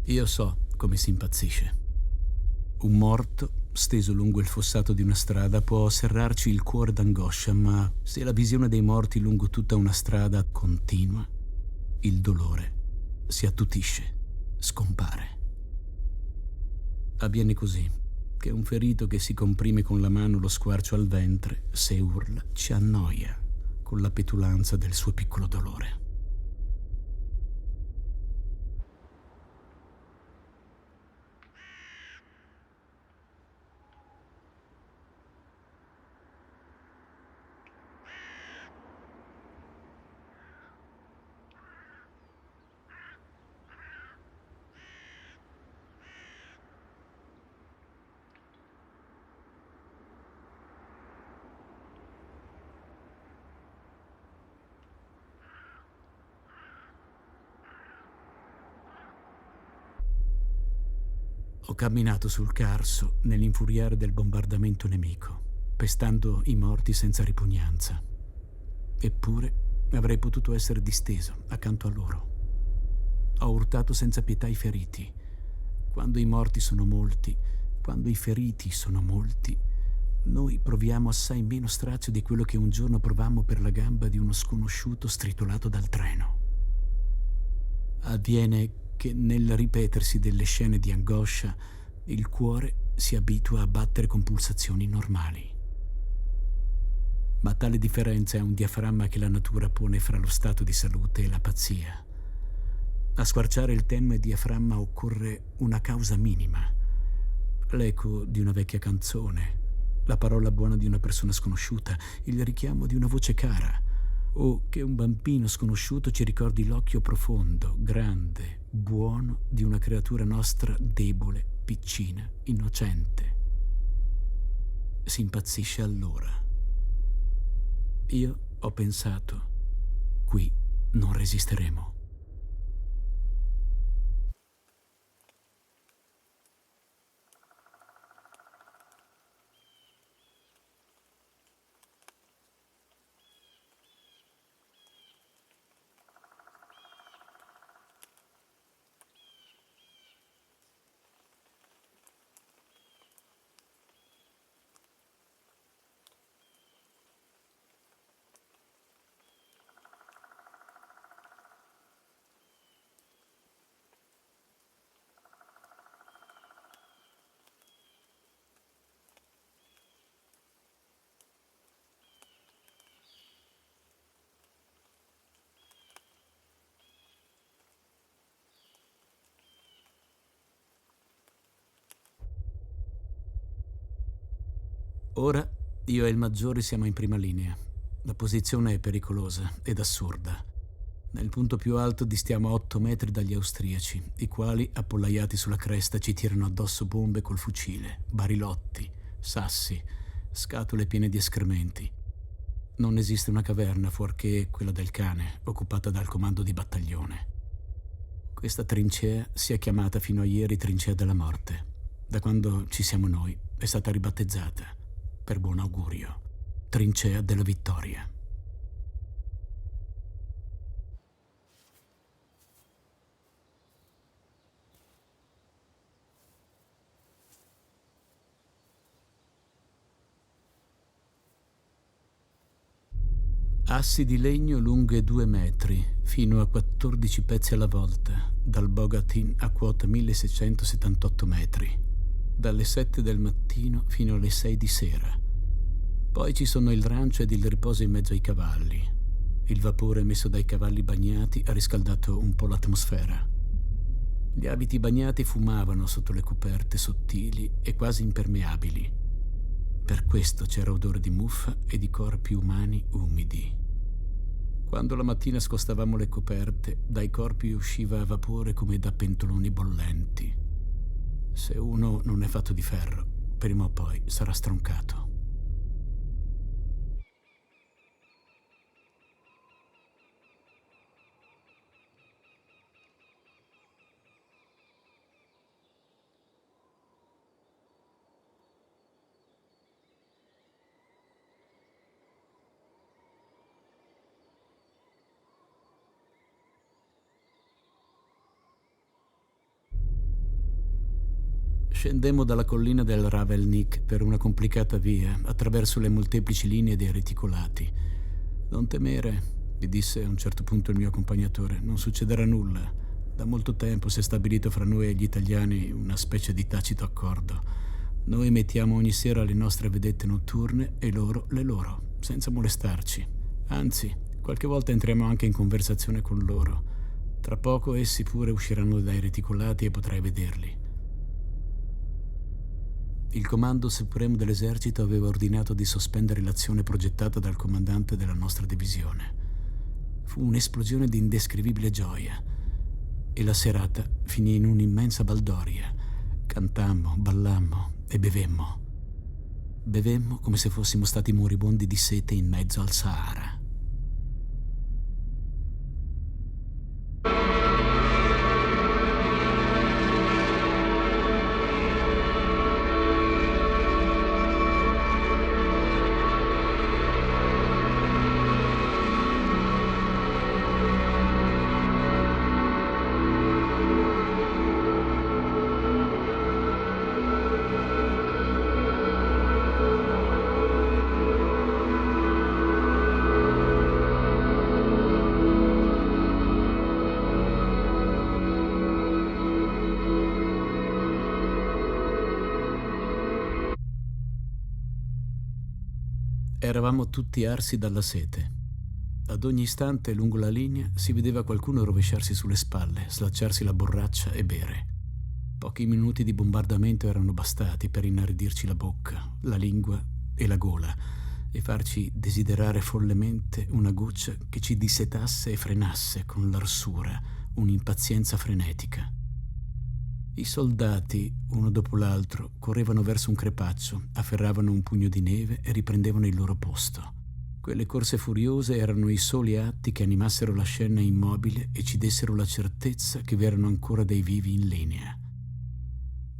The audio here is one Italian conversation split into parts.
Io so come si impazzisce. Un morto, steso lungo il fossato di una strada, può serrarci il cuore d'angoscia, ma se la visione dei morti lungo tutta una strada continua, il dolore si attutisce, scompare. Avviene così che un ferito che si comprime con la mano lo squarcio al ventre, se urla, ci annoia con la petulanza del suo piccolo dolore. Ho camminato sul Carso nell'infuriare del bombardamento nemico, pestando i morti senza ripugnanza. Eppure avrei potuto essere disteso accanto a loro. Ho urtato senza pietà i feriti. Quando i morti sono molti, quando i feriti sono molti, noi proviamo assai meno strazio di quello che un giorno provammo per la gamba di uno sconosciuto stritolato dal treno. Avviene che nel ripetersi delle scene di angoscia il cuore si abitua a battere con pulsazioni normali. Ma tale differenza è un diaframma che la natura pone fra lo stato di salute e la pazzia. A squarciare il tenue diaframma occorre una causa minima. L'eco di una vecchia canzone, la parola buona di una persona sconosciuta, il richiamo di una voce cara, o che un bambino sconosciuto ci ricordi l'occhio profondo, grande, buono di una creatura nostra debole, piccina, innocente. Si impazzisce allora. Io ho pensato, qui non resisteremo. Ora io e il maggiore siamo in prima linea. La posizione è pericolosa ed assurda. Nel punto più alto distiamo a 8 metri dagli austriaci, i quali, appollaiati sulla cresta, ci tirano addosso bombe col fucile, barilotti, sassi, scatole piene di escrementi. Non esiste una caverna fuorché quella del cane, occupata dal comando di battaglione. Questa trincea si è chiamata fino a ieri Trincea della Morte. Da quando ci siamo noi è stata ribattezzata, per buon augurio, Trincea della Vittoria. Assi di legno lunghe 2 metri, fino a 14 pezzi alla volta, dal Bogatin a quota 1678 metri, dalle 7 del mattino fino alle 6 di sera. Poi ci sono il rancio ed il riposo in mezzo ai cavalli. Il vapore emesso dai cavalli bagnati ha riscaldato un po' l'atmosfera. Gli abiti bagnati fumavano sotto le coperte sottili e quasi impermeabili. Per questo c'era odore di muffa e di corpi umani umidi. Quando la mattina scostavamo le coperte, dai corpi usciva vapore come da pentoloni bollenti. Se uno non è fatto di ferro, prima o poi sarà stroncato. Scendemmo dalla collina del Ravelnik per una complicata via, attraverso le molteplici linee dei reticolati. «Non temere», mi disse a un certo punto il mio accompagnatore, «non succederà nulla. Da molto tempo si è stabilito fra noi e gli italiani una specie di tacito accordo. Noi mettiamo ogni sera le nostre vedette notturne e loro le loro, senza molestarci. Anzi, qualche volta entriamo anche in conversazione con loro. Tra poco essi pure usciranno dai reticolati e potrai vederli». Il comando supremo dell'esercito aveva ordinato di sospendere l'azione progettata dal comandante della nostra divisione. Fu un'esplosione di indescrivibile gioia e la serata finì in un'immensa baldoria. Cantammo, ballammo e bevemmo. Bevemmo come se fossimo stati moribondi di sete in mezzo al Sahara. Eravamo tutti arsi dalla sete. Ad ogni istante lungo la linea si vedeva qualcuno rovesciarsi sulle spalle, slacciarsi la borraccia e bere. Pochi minuti di bombardamento erano bastati per inaridirci la bocca, la lingua e la gola e farci desiderare follemente una goccia che ci dissetasse e frenasse con l'arsura, un'impazienza frenetica. I soldati, uno dopo l'altro, correvano verso un crepaccio, afferravano un pugno di neve e riprendevano il loro posto. Quelle corse furiose erano i soli atti che animassero la scena immobile e ci dessero la certezza che vi erano ancora dei vivi in linea.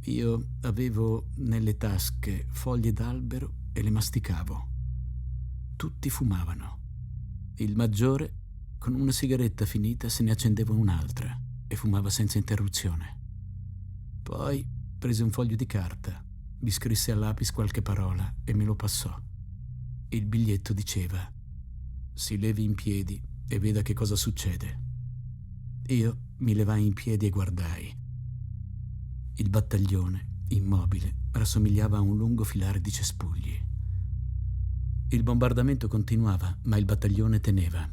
Io avevo nelle tasche foglie d'albero e le masticavo. Tutti fumavano. Il maggiore, con una sigaretta finita, se ne accendeva un'altra e fumava senza interruzione. Poi prese un foglio di carta, vi scrisse a lapis qualche parola e me lo passò. Il biglietto diceva: «Si levi in piedi e veda che cosa succede». Io mi levai in piedi e guardai. Il battaglione, immobile, rassomigliava a un lungo filare di cespugli. Il bombardamento continuava, ma il battaglione teneva.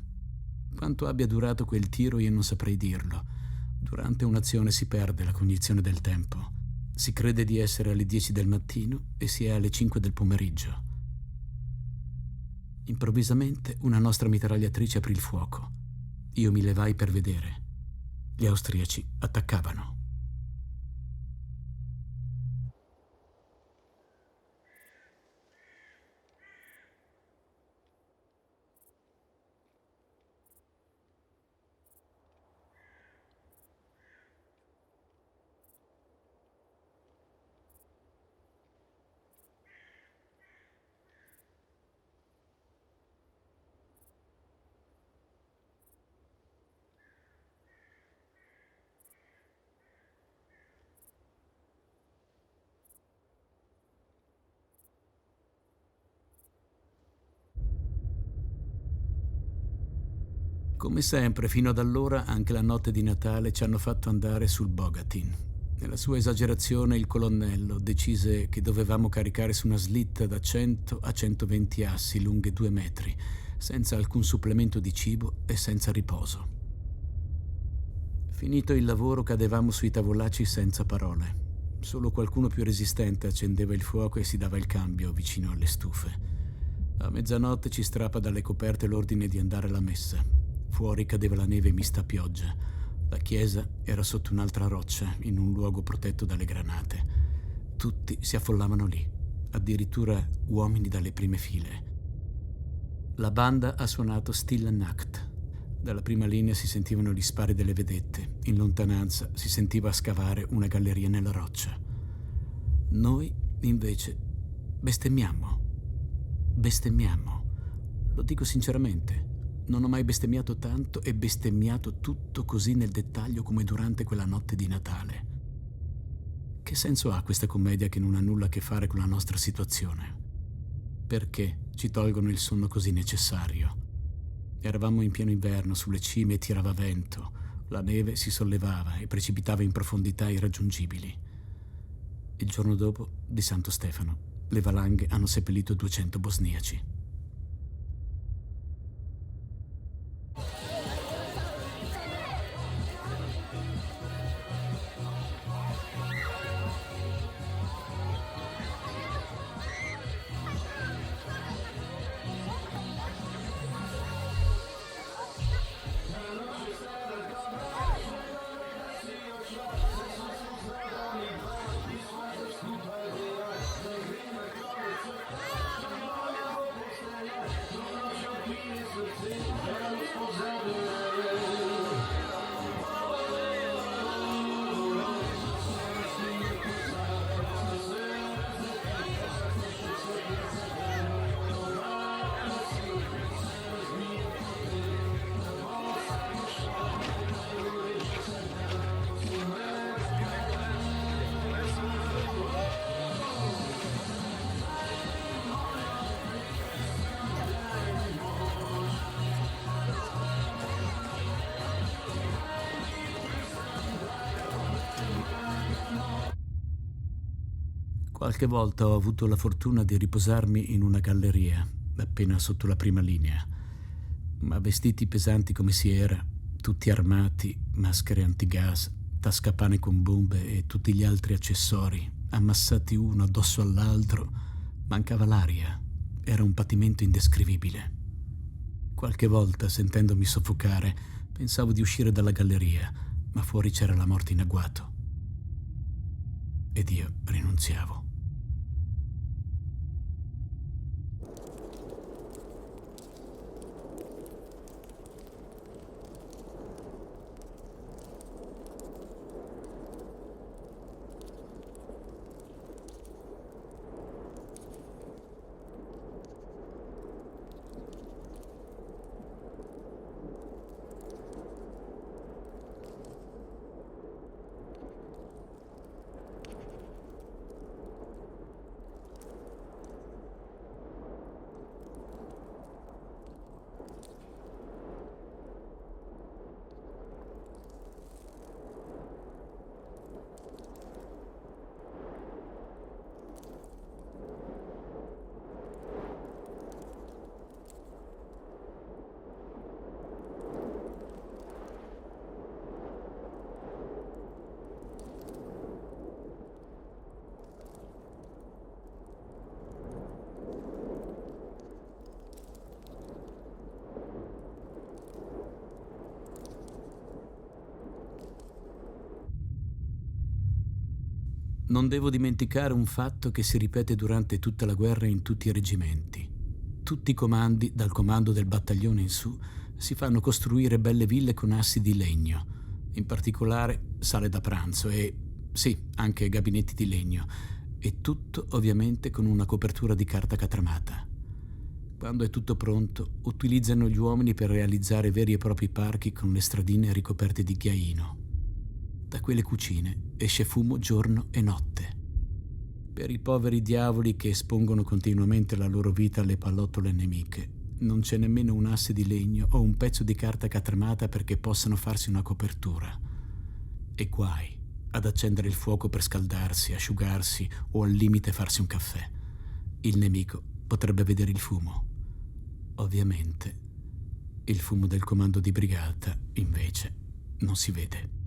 Quanto abbia durato quel tiro io non saprei dirlo. Durante un'azione si perde la cognizione del tempo. Si crede di essere alle 10 del mattino e si è alle 5 del pomeriggio. Improvvisamente una nostra mitragliatrice aprì il fuoco. Io mi levai per vedere. Gli austriaci attaccavano. Come sempre, fino ad allora, anche la notte di Natale ci hanno fatto andare sul Bogatin. Nella sua esagerazione, il colonnello decise che dovevamo caricare su una slitta da 100 a 120 assi lunghe 2 metri, senza alcun supplemento di cibo e senza riposo. Finito il lavoro, cadevamo sui tavolacci senza parole. Solo qualcuno più resistente accendeva il fuoco e si dava il cambio vicino alle stufe. A mezzanotte ci strappa dalle coperte l'ordine di andare alla messa. Fuori cadeva la neve mista a pioggia. La chiesa era sotto un'altra roccia, in un luogo protetto dalle granate. Tutti si affollavano lì, addirittura uomini dalle prime file. La banda ha suonato Stille Nacht. Dalla prima linea si sentivano gli spari delle vedette. In lontananza si sentiva scavare una galleria nella roccia. Noi, invece, bestemmiammo. Lo dico sinceramente. Non ho mai bestemmiato tanto e bestemmiato tutto così nel dettaglio come durante quella notte di Natale. Che senso ha questa commedia che non ha nulla a che fare con la nostra situazione? Perché ci tolgono il sonno così necessario? Eravamo in pieno inverno, sulle cime tirava vento, la neve si sollevava e precipitava in profondità irraggiungibili. Il giorno dopo, di Santo Stefano, le valanghe hanno seppellito 200 bosniaci. Qualche volta ho avuto la fortuna di riposarmi in una galleria, appena sotto la prima linea, ma vestiti pesanti come si era, tutti armati, maschere antigas, tascapane con bombe e tutti gli altri accessori, ammassati uno addosso all'altro, mancava l'aria. Era un patimento indescrivibile. Qualche volta, sentendomi soffocare, pensavo di uscire dalla galleria, ma fuori c'era la morte in agguato. Ed io rinunziavo. Non devo dimenticare un fatto che si ripete durante tutta la guerra in tutti i reggimenti. Tutti i comandi, dal comando del battaglione in su, si fanno costruire belle ville con assi di legno, in particolare sale da pranzo e, sì, anche gabinetti di legno, e tutto ovviamente con una copertura di carta catramata. Quando è tutto pronto, utilizzano gli uomini per realizzare veri e propri parchi con le stradine ricoperte di ghiaino. Da quelle cucine esce fumo giorno e notte. Per i poveri diavoli che espongono continuamente la loro vita alle pallottole nemiche, non c'è nemmeno un asse di legno o un pezzo di carta catramata perché possano farsi una copertura. E guai ad accendere il fuoco per scaldarsi, asciugarsi o al limite farsi un caffè. Il nemico potrebbe vedere il fumo. Ovviamente, il fumo del comando di brigata, invece, non si vede.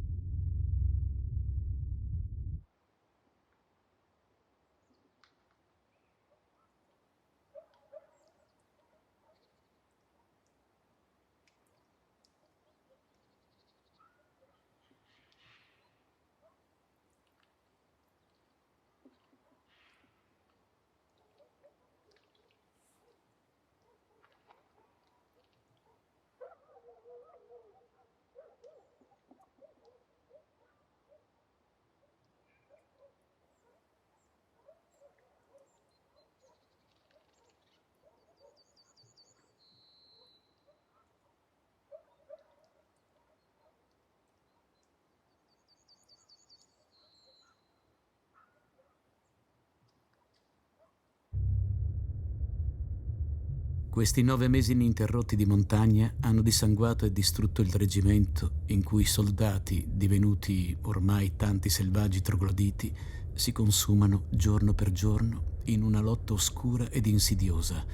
Questi 9 mesi ininterrotti di montagna hanno dissanguato e distrutto il reggimento in cui i soldati, divenuti ormai tanti selvaggi trogloditi, si consumano giorno per giorno in una lotta oscura ed insidiosa,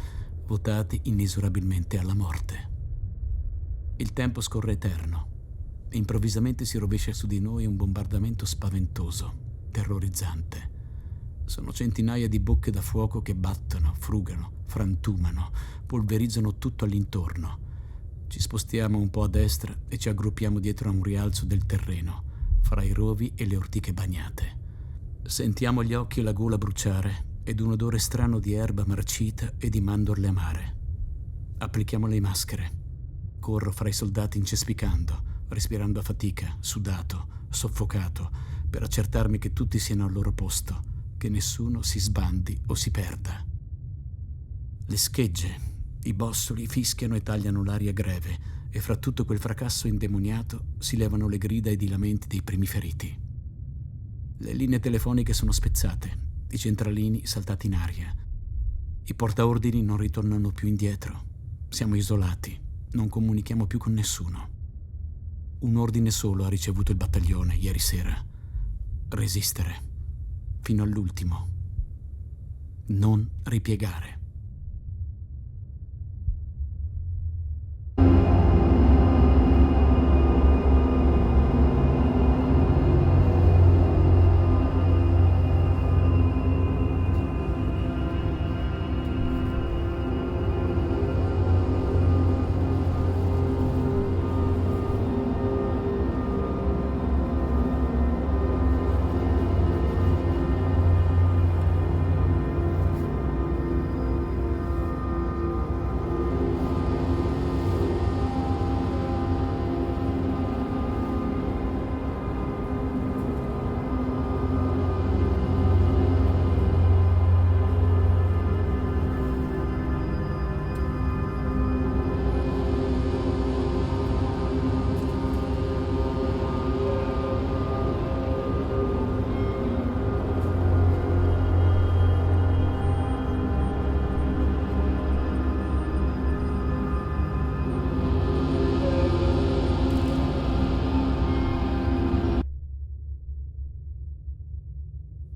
votati inesorabilmente alla morte. Il tempo scorre eterno. Improvvisamente si rovescia su di noi un bombardamento spaventoso, terrorizzante. Sono centinaia di bocche da fuoco che battono, frugano, frantumano, polverizzano tutto all'intorno. Ci spostiamo un po' a destra e ci aggruppiamo dietro a un rialzo del terreno, fra i rovi e le ortiche bagnate. Sentiamo gli occhi e la gola bruciare ed un odore strano di erba marcita e di mandorle amare. Applichiamo le maschere. Corro fra i soldati incespicando, respirando a fatica, sudato, soffocato, per accertarmi che tutti siano al loro posto, che nessuno si sbandi o si perda. Le schegge, i bossoli fischiano e tagliano l'aria greve e fra tutto quel fracasso indemoniato si levano le grida ed i lamenti dei primi feriti. Le linee telefoniche sono spezzate, i centralini saltati in aria. I portaordini non ritornano più indietro. Siamo isolati, non comunichiamo più con nessuno. Un ordine solo ha ricevuto il battaglione ieri sera: resistere fino all'ultimo, non ripiegare.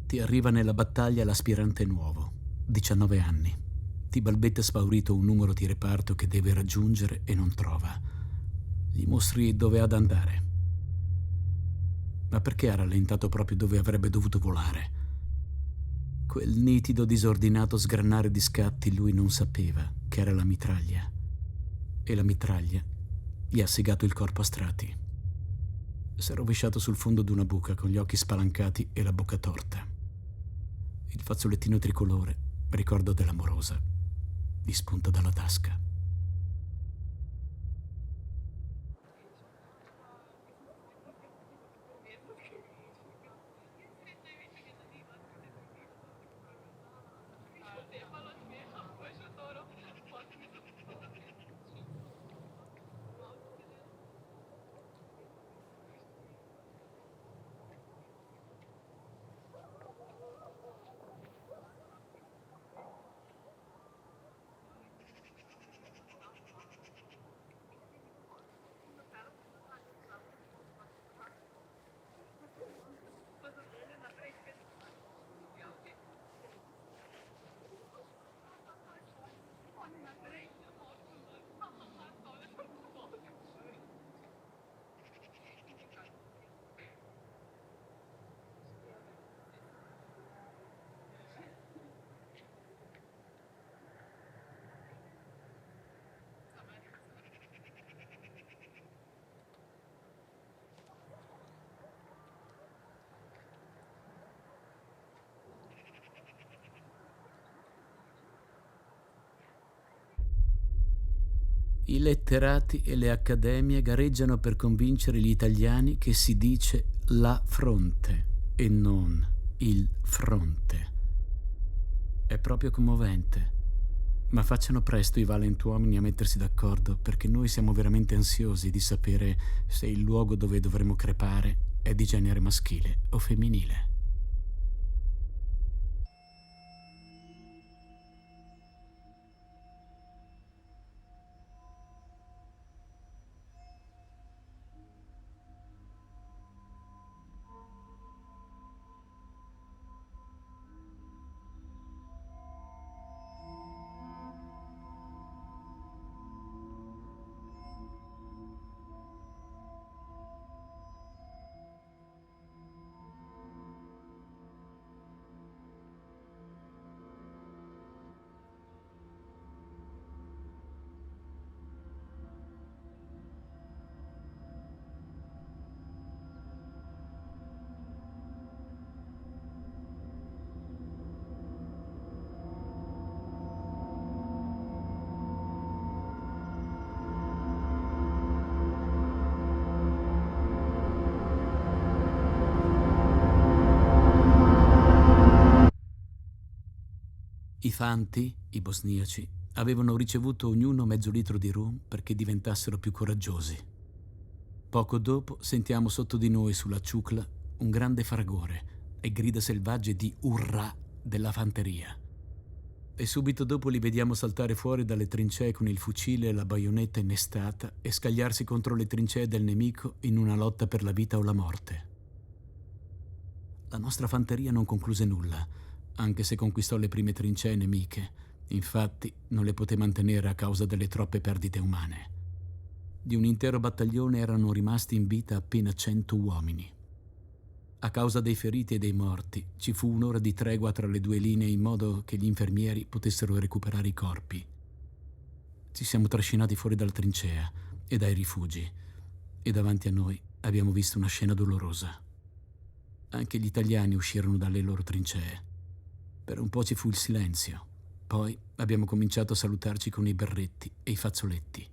Ti arriva nella battaglia l'aspirante nuovo, 19 anni. Ti balbetta spaurito un numero di reparto che deve raggiungere e non trova. Gli mostri dove ha da andare. Ma perché ha rallentato proprio dove avrebbe dovuto volare? Quel nitido disordinato sgranare di scatti lui non sapeva che era la mitraglia. E la mitraglia gli ha segato il corpo a strati. Si è rovesciato sul fondo d'una buca con gli occhi spalancati e la bocca torta. Il fazzolettino tricolore, ricordo dell'amorosa, gli spunta dalla tasca. I letterati e le accademie gareggiano per convincere gli italiani che si dice la fronte e non il fronte. È proprio commovente, ma facciano presto i valentuomini a mettersi d'accordo, perché noi siamo veramente ansiosi di sapere se il luogo dove dovremo crepare è di genere maschile o femminile. I fanti, i bosniaci, avevano ricevuto ognuno mezzo litro di rum perché diventassero più coraggiosi. Poco dopo sentiamo sotto di noi sulla ciucla un grande fragore e grida selvagge di urrà della fanteria. E subito dopo li vediamo saltare fuori dalle trincee con il fucile e la baionetta innestata e scagliarsi contro le trincee del nemico in una lotta per la vita o la morte. La nostra fanteria non concluse nulla, anche se conquistò le prime trincee nemiche. Infatti non le poté mantenere a causa delle troppe perdite umane. Di un intero battaglione erano rimasti in vita appena 100 uomini. A causa dei feriti e dei morti, ci fu un'ora di tregua tra le due linee in modo che gli infermieri potessero recuperare i corpi. Ci siamo trascinati fuori dalla trincea e dai rifugi e davanti a noi abbiamo visto una scena dolorosa. Anche gli italiani uscirono dalle loro trincee. Per un po' ci fu il silenzio. Poi abbiamo cominciato a salutarci con i berretti e i fazzoletti.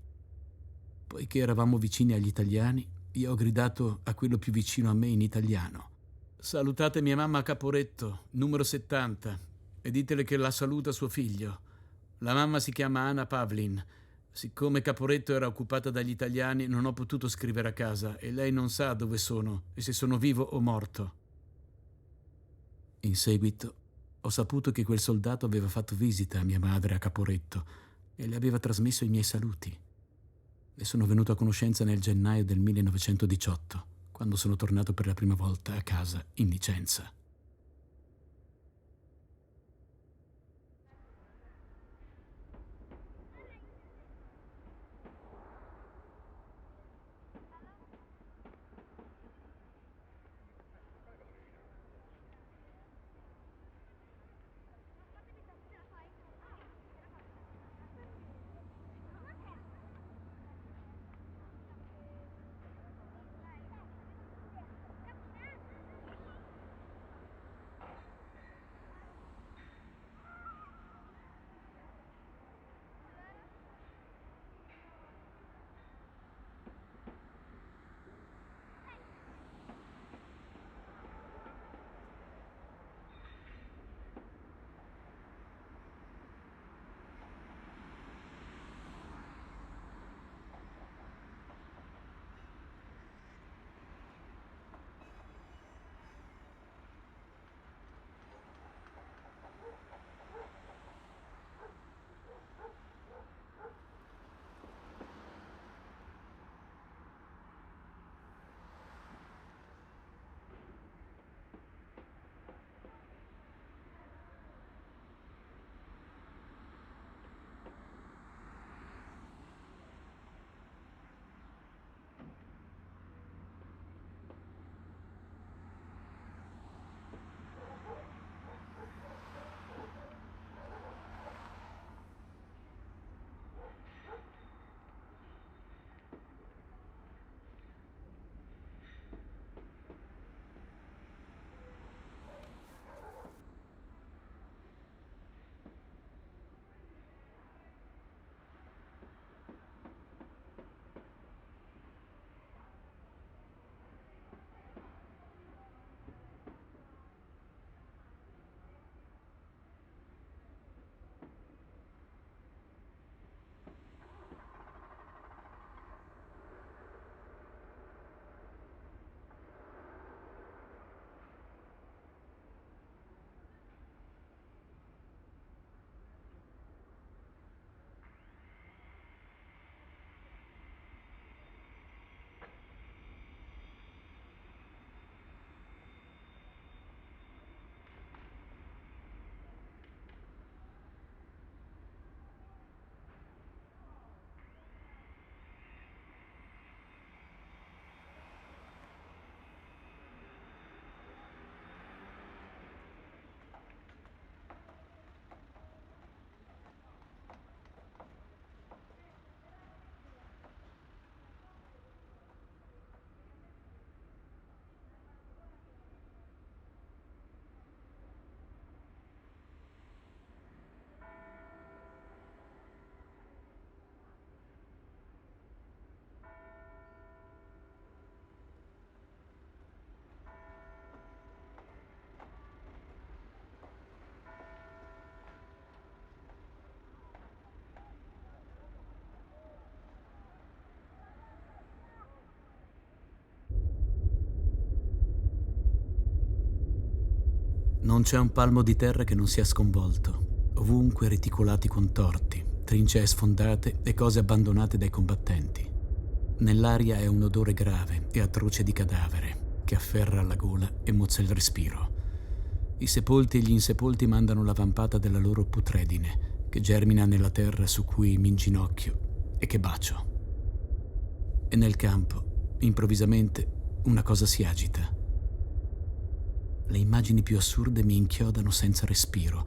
Poiché eravamo vicini agli italiani, io ho gridato a quello più vicino a me in italiano: «Salutate mia mamma a Caporetto, numero 70, e ditele che la saluta suo figlio. La mamma si chiama Anna Pavlin. Siccome Caporetto era occupata dagli italiani, non ho potuto scrivere a casa e lei non sa dove sono e se sono vivo o morto». In seguito ho saputo che quel soldato aveva fatto visita a mia madre a Caporetto e le aveva trasmesso i miei saluti. Ne sono venuto a conoscenza nel gennaio del 1918, quando sono tornato per la prima volta a casa in licenza. Non c'è un palmo di terra che non sia sconvolto. Ovunque reticolati contorti, trincee sfondate e cose abbandonate dai combattenti. Nell'aria è un odore grave e atroce di cadavere che afferra la gola e mozza il respiro. I sepolti e gli insepolti mandano la vampata della loro putredine che germina nella terra su cui mi inginocchio e che bacio. E nel campo, improvvisamente, una cosa si agita. Le immagini più assurde mi inchiodano senza respiro.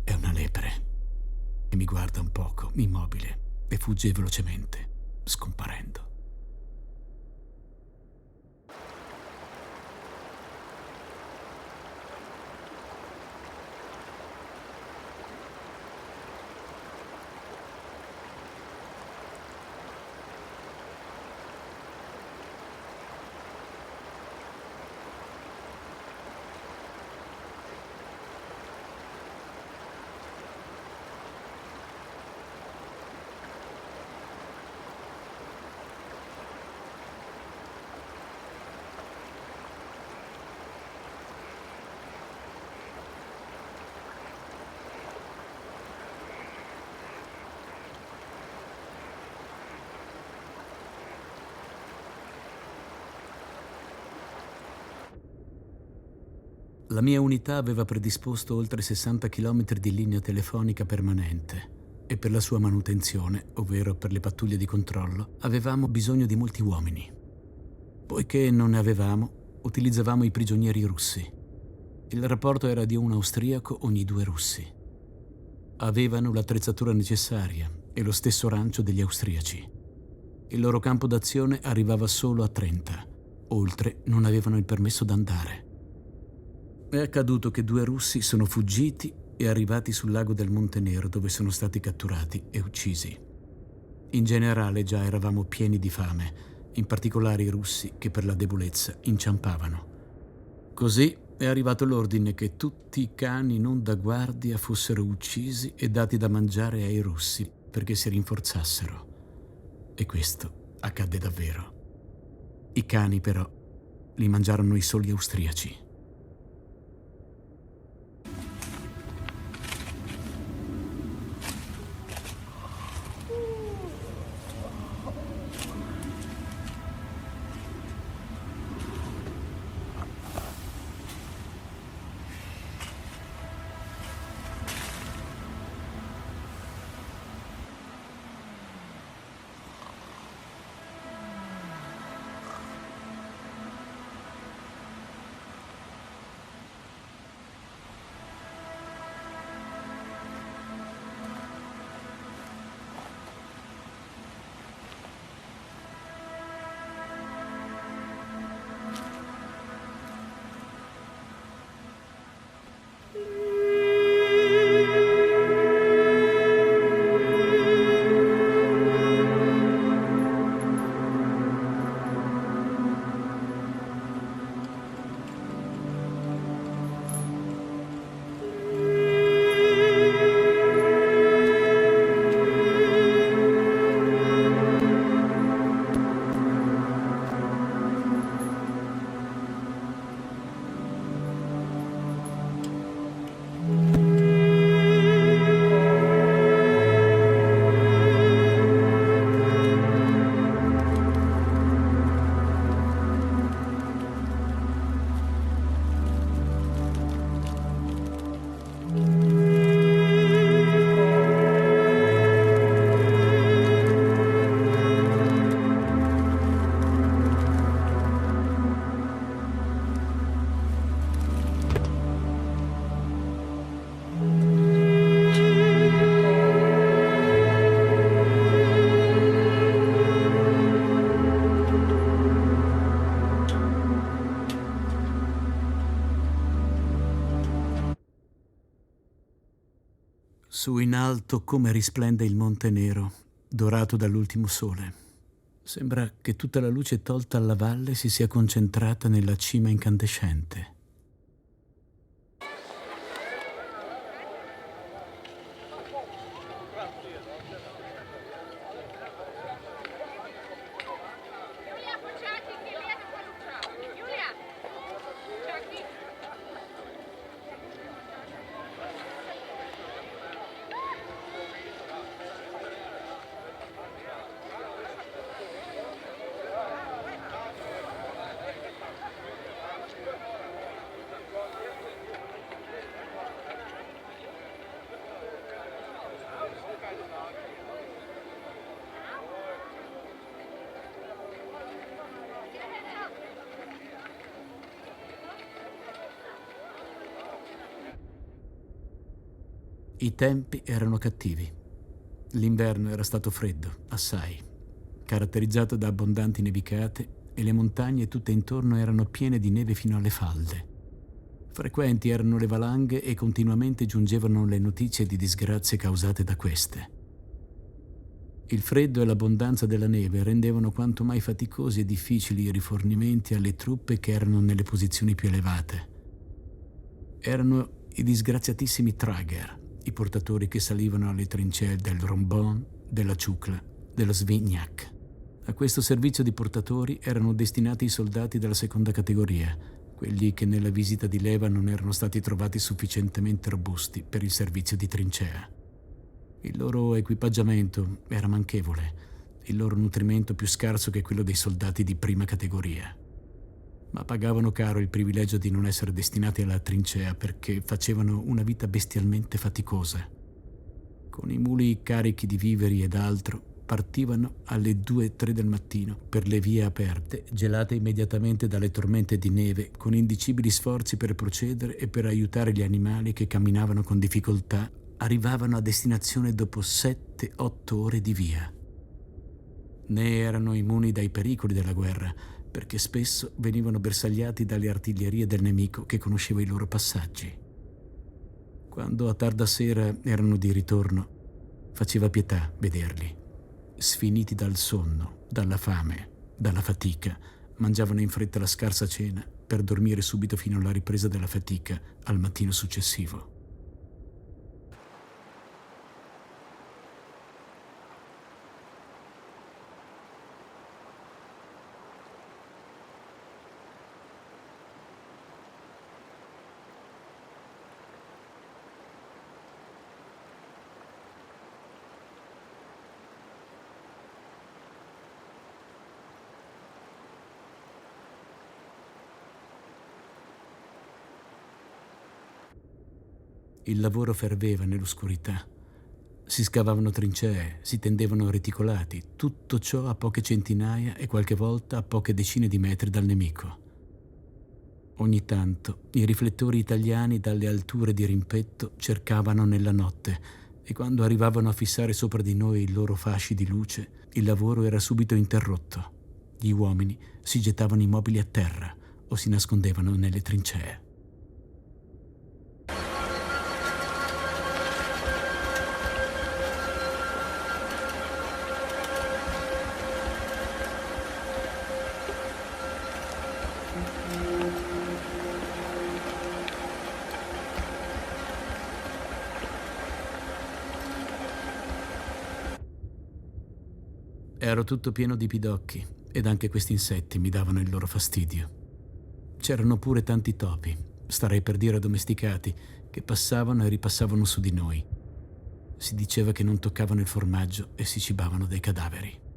È una lepre che mi guarda un poco, immobile, e fugge velocemente, scomparendo. La mia unità aveva predisposto oltre 60 chilometri di linea telefonica permanente e per la sua manutenzione, ovvero per le pattuglie di controllo, avevamo bisogno di molti uomini. Poiché non ne avevamo, utilizzavamo i prigionieri russi. Il rapporto era di un austriaco ogni 2 russi. Avevano l'attrezzatura necessaria e lo stesso rancio degli austriaci. Il loro campo d'azione arrivava solo a 30. Oltre non avevano il permesso d'andare. È accaduto che 2 russi sono fuggiti e arrivati sul lago del Monte Nero, dove sono stati catturati e uccisi. In generale già eravamo pieni di fame, in particolare i russi che per la debolezza inciampavano. Così è arrivato l'ordine che tutti i cani non da guardia fossero uccisi e dati da mangiare ai russi perché si rinforzassero. E questo accadde davvero. I cani però li mangiarono i soli austriaci. Su in alto come risplende il Monte Nero, dorato dall'ultimo sole. Sembra che tutta la luce tolta alla valle si sia concentrata nella cima incandescente. I tempi erano cattivi. L'inverno era stato freddo, assai, caratterizzato da abbondanti nevicate, e le montagne tutte intorno erano piene di neve fino alle falde. Frequenti erano le valanghe e continuamente giungevano le notizie di disgrazie causate da queste. Il freddo e l'abbondanza della neve rendevano quanto mai faticosi e difficili i rifornimenti alle truppe che erano nelle posizioni più elevate. Erano i disgraziatissimi Trager, i portatori che salivano alle trincee del Rombon, della Ciucla, dello Svignac. A questo servizio di portatori erano destinati i soldati della seconda categoria, quelli che nella visita di leva non erano stati trovati sufficientemente robusti per il servizio di trincea. Il loro equipaggiamento era manchevole, il loro nutrimento più scarso che quello dei soldati di prima categoria. Ma pagavano caro il privilegio di non essere destinati alla trincea perché facevano una vita bestialmente faticosa. Con i muli carichi di viveri ed altro, partivano alle 2-3 del mattino per le vie aperte, gelate immediatamente dalle tormente di neve, con indicibili sforzi per procedere e per aiutare gli animali che camminavano con difficoltà. Arrivavano a destinazione dopo 7-8 ore di via. Ne erano immuni dai pericoli della guerra, perché spesso venivano bersagliati dalle artiglierie del nemico che conosceva i loro passaggi. Quando a tarda sera erano di ritorno, faceva pietà vederli. Sfiniti dal sonno, dalla fame, dalla fatica, mangiavano in fretta la scarsa cena per dormire subito fino alla ripresa della fatica al mattino successivo. Il lavoro ferveva nell'oscurità. Si scavavano trincee, si tendevano reticolati, tutto ciò a poche centinaia e qualche volta a poche decine di metri dal nemico. Ogni tanto i riflettori italiani dalle alture di rimpetto cercavano nella notte e quando arrivavano a fissare sopra di noi i loro fasci di luce, il lavoro era subito interrotto. Gli uomini si gettavano immobili a terra o si nascondevano nelle trincee. Ero tutto pieno di pidocchi ed anche questi insetti mi davano il loro fastidio. C'erano pure tanti topi, starei per dire addomesticati, che passavano e ripassavano su di noi. Si diceva che non toccavano il formaggio e si cibavano dei cadaveri.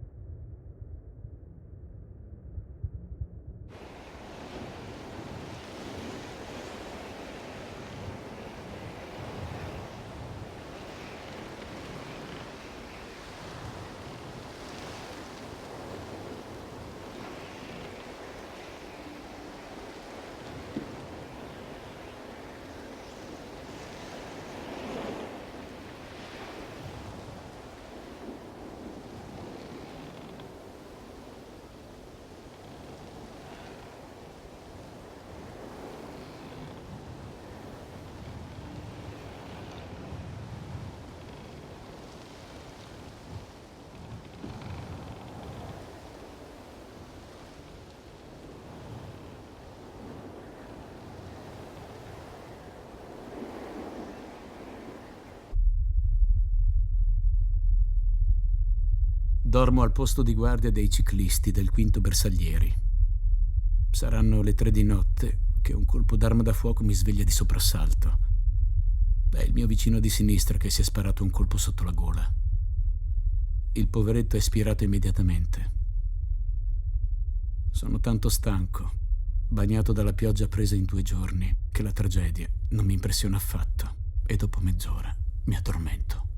Dormo al posto di guardia dei ciclisti del quinto Bersaglieri. Saranno le 3 di notte che un colpo d'arma da fuoco mi sveglia di soprassalto. È il mio vicino di sinistra che si è sparato un colpo sotto la gola. Il poveretto è spirato immediatamente. Sono tanto stanco, bagnato dalla pioggia presa in 2 giorni, che la tragedia non mi impressiona affatto e dopo mezz'ora mi addormento.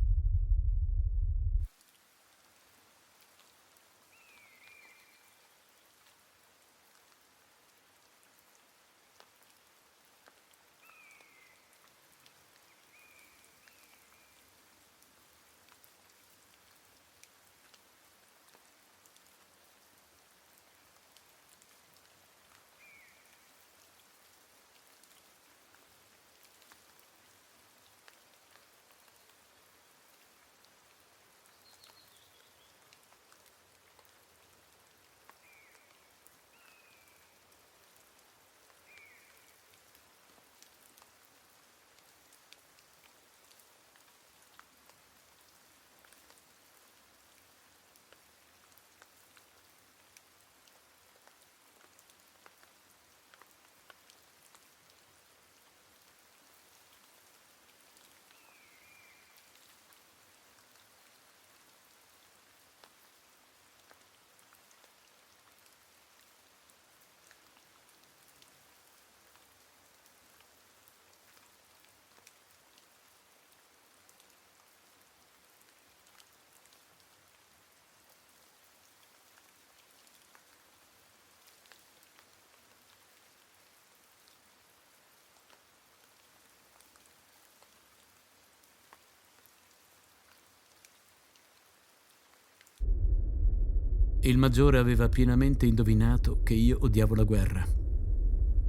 Il maggiore aveva pienamente indovinato che io odiavo la guerra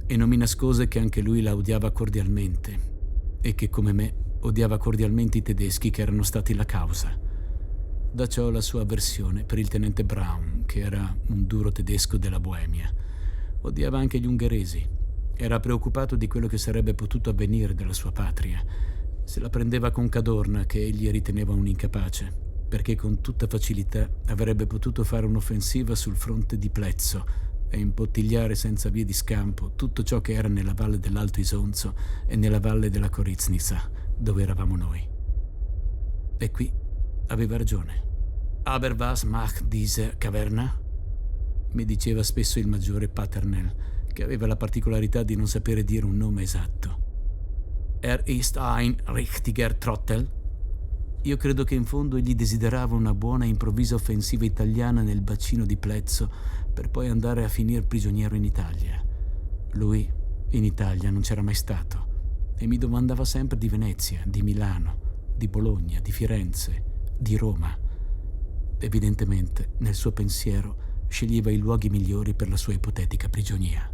e non mi nascose che anche lui la odiava cordialmente e che, come me, odiava cordialmente i tedeschi che erano stati la causa. Da ciò la sua avversione per il tenente Braun, che era un duro tedesco della Boemia. Odiava anche gli ungheresi. Era preoccupato di quello che sarebbe potuto avvenire della sua patria. Se la prendeva con Cadorna, che egli riteneva un incapace, perché con tutta facilità avrebbe potuto fare un'offensiva sul fronte di Plezzo e imbottigliare senza vie di scampo tutto ciò che era nella valle dell'Alto Isonzo e nella valle della Koryznica, dove eravamo noi. E qui aveva ragione. Aber was macht diese Caverna? Mi diceva spesso il maggiore Paternel, che aveva la particolarità di non sapere dire un nome esatto. Ist ein richtiger Trottel? Io credo che in fondo egli desiderava una buona e improvvisa offensiva italiana nel bacino di Plezzo per poi andare a finire prigioniero in Italia. Lui in Italia non c'era mai stato e mi domandava sempre di Venezia, di Milano, di Bologna, di Firenze, di Roma. Evidentemente, nel suo pensiero, sceglieva i luoghi migliori per la sua ipotetica prigionia.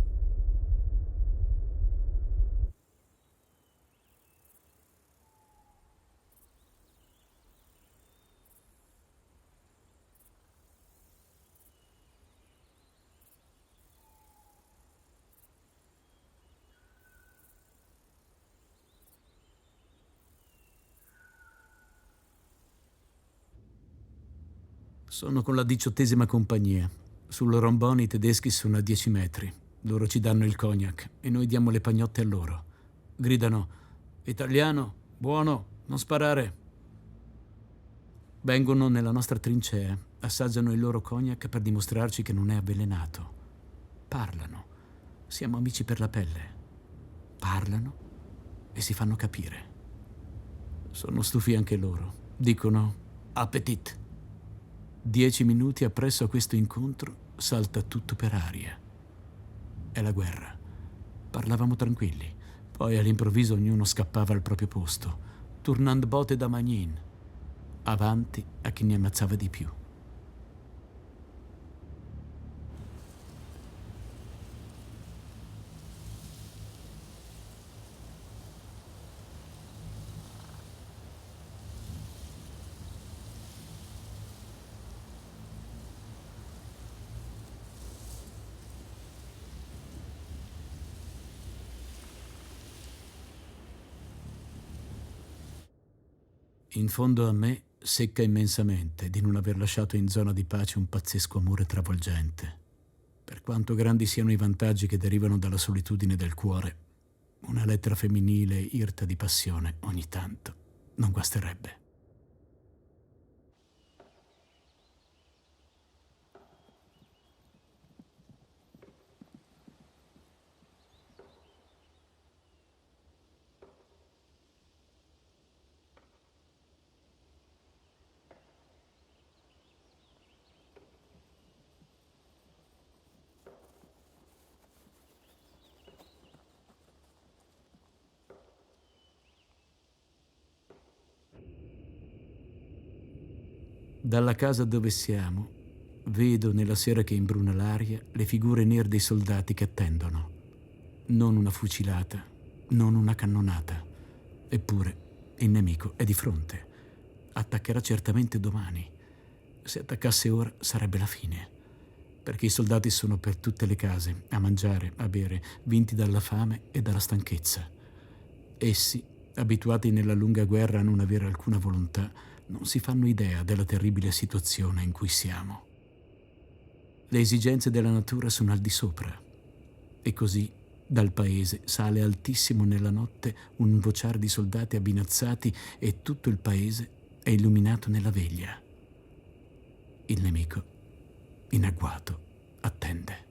Sono con la 18ª compagnia. Sul Romboni i tedeschi sono a 10 metri. Loro ci danno il cognac e noi diamo le pagnotte a loro. Gridano: «Italiano, buono, non sparare!» Vengono nella nostra trincea, assaggiano il loro cognac per dimostrarci che non è avvelenato. Parlano. Siamo amici per la pelle. Parlano e si fanno capire. Sono stufi anche loro. Dicono «Appetit!» 10 minuti appresso a questo incontro salta tutto per aria. È la guerra. Parlavamo tranquilli. Poi all'improvviso ognuno scappava al proprio posto. Tournant botte da Magnin. Avanti a chi ne ammazzava di più. In fondo a me secca immensamente di non aver lasciato in zona di pace un pazzesco amore travolgente. Per quanto grandi siano i vantaggi che derivano dalla solitudine del cuore, una lettera femminile irta di passione ogni tanto non guasterebbe. Dalla casa dove siamo, vedo nella sera che imbruna l'aria le figure nere dei soldati che attendono. Non una fucilata, non una cannonata. Eppure il nemico è di fronte. Attaccherà certamente domani. Se attaccasse ora sarebbe la fine. Perché i soldati sono per tutte le case, a mangiare, a bere, vinti dalla fame e dalla stanchezza. Essi, abituati nella lunga guerra a non avere alcuna volontà, non si fanno idea della terribile situazione in cui siamo. Le esigenze della natura sono al di sopra. E così, dal paese, sale altissimo nella notte un vociare di soldati abbinazzati e tutto il paese è illuminato nella veglia. Il nemico, in agguato, attende.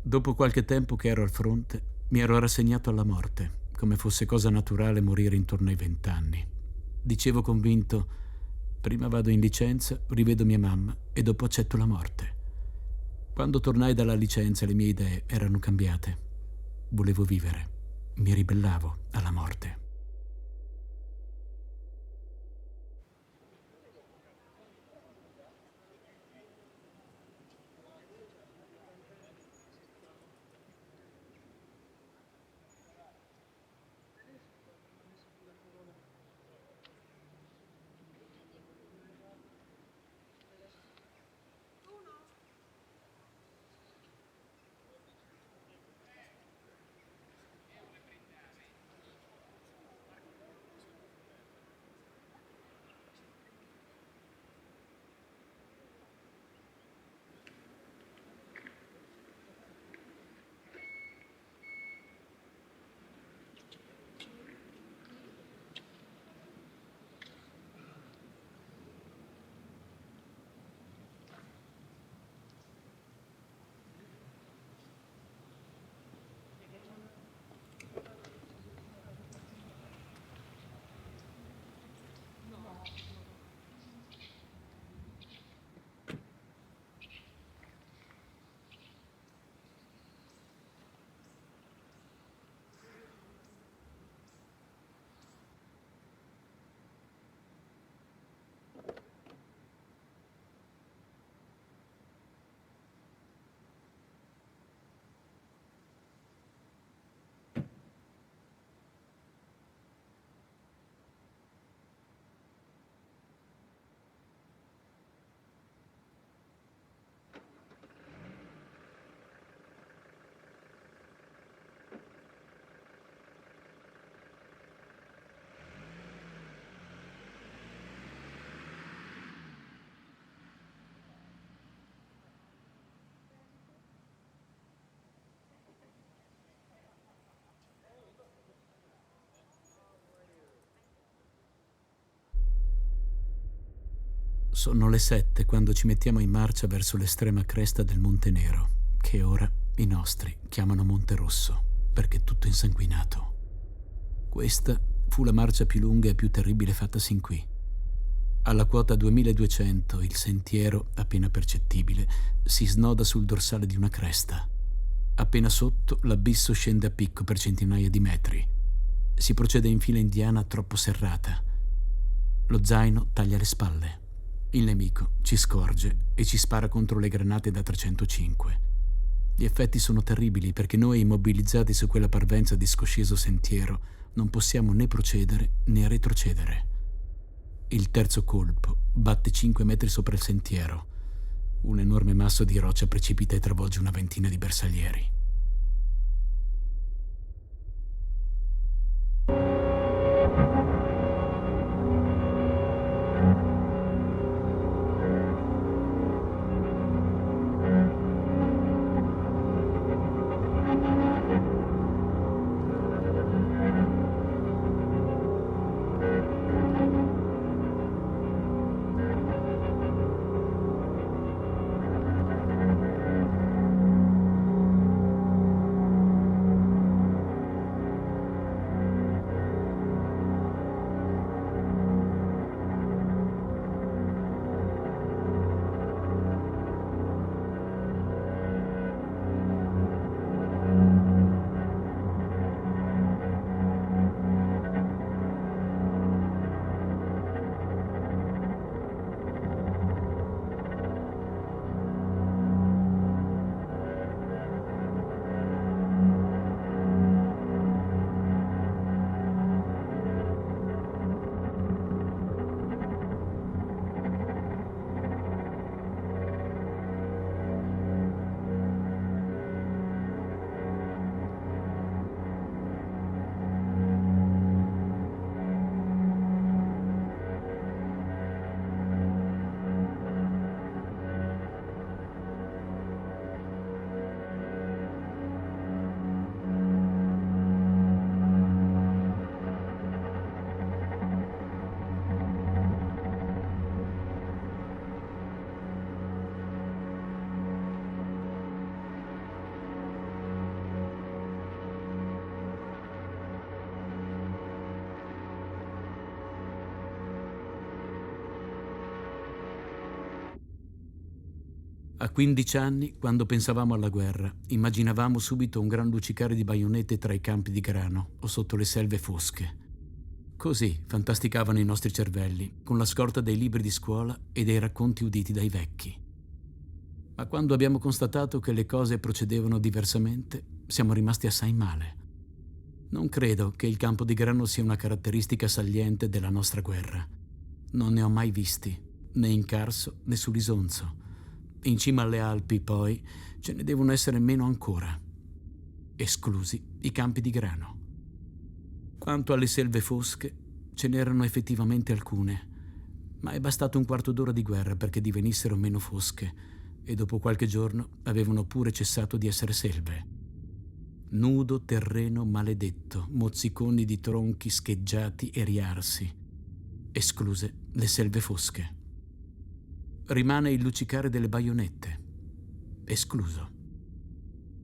Dopo qualche tempo che ero al fronte, mi ero rassegnato alla morte, come fosse cosa naturale morire intorno ai 20 anni. Dicevo convinto: prima vado in licenza, rivedo mia mamma e dopo accetto la morte. Quando tornai dalla licenza le mie idee erano cambiate. Volevo vivere. Mi ribellavo alla morte. Sono le 7 quando ci mettiamo in marcia verso l'estrema cresta del Monte Nero, che ora i nostri chiamano Monte Rosso, perché è tutto insanguinato. Questa fu la marcia più lunga e più terribile fatta sin qui. Alla quota 2200 il sentiero, appena percettibile, si snoda sul dorsale di una cresta. Appena sotto l'abisso scende a picco per centinaia di metri. Si procede in fila indiana troppo serrata. Lo zaino taglia le spalle. Il nemico ci scorge e ci spara contro le granate da 305. Gli effetti sono terribili perché noi, immobilizzati su quella parvenza di scosceso sentiero, non possiamo né procedere né retrocedere. Il terzo colpo batte 5 metri sopra il sentiero. Un enorme masso di roccia precipita e travolge una ventina di bersaglieri. A 15 anni, quando pensavamo alla guerra, immaginavamo subito un gran luccicare di baionette tra i campi di grano o sotto le selve fosche. Così fantasticavano i nostri cervelli, con la scorta dei libri di scuola e dei racconti uditi dai vecchi. Ma quando abbiamo constatato che le cose procedevano diversamente, siamo rimasti assai male. Non credo che il campo di grano sia una caratteristica saliente della nostra guerra. Non ne ho mai visti, né in Carso né sull'Isonzo. In cima alle Alpi, poi, ce ne devono essere meno ancora, esclusi i campi di grano. Quanto alle selve fosche, ce n'erano effettivamente alcune, ma è bastato un quarto d'ora di guerra perché divenissero meno fosche e dopo qualche giorno avevano pure cessato di essere selve. Nudo terreno maledetto, mozziconi di tronchi scheggiati e riarsi, escluse le selve fosche. Rimane il luccicare delle baionette. Escluso.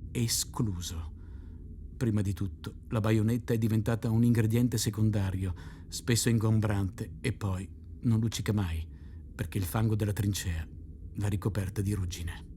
Escluso. Prima di tutto, la baionetta è diventata un ingrediente secondario, spesso ingombrante, e poi non luccica mai, perché il fango della trincea l'ha ricoperta di ruggine.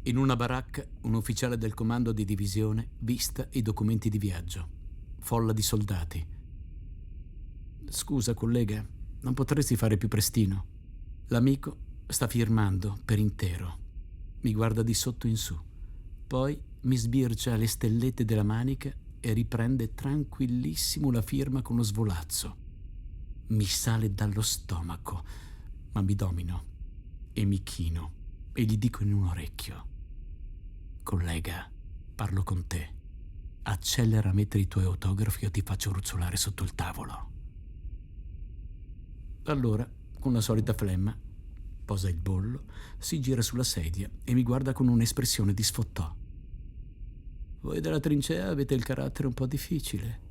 In una baracca, un ufficiale del comando di divisione vista i documenti di viaggio. Folla di soldati. Scusa, collega, non potresti fare più prestino? L'amico sta firmando per intero. Mi guarda di sotto in su. Poi mi sbircia le stellette della manica e riprende tranquillissimo la firma con uno svolazzo. Mi sale dallo stomaco, ma mi domino e mi chino e gli dico in un orecchio: collega, parlo con te. Accelera a mettere i tuoi autografi o ti faccio ruzzolare sotto il tavolo. Allora, con la solita flemma, posa il bollo, si gira sulla sedia e mi guarda con un'espressione di sfottò. Voi della trincea avete il carattere un po' difficile.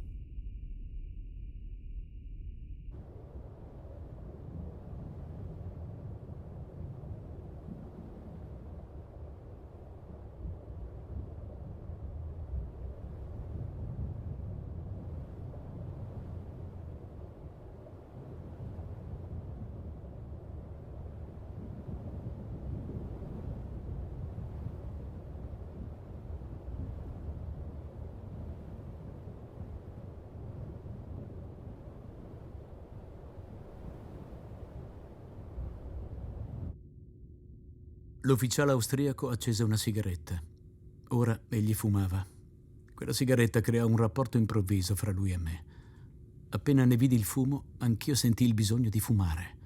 L'ufficiale austriaco accese una sigaretta. Ora egli fumava. Quella sigaretta creò un rapporto improvviso fra lui e me. Appena ne vidi il fumo, anch'io sentii il bisogno di fumare.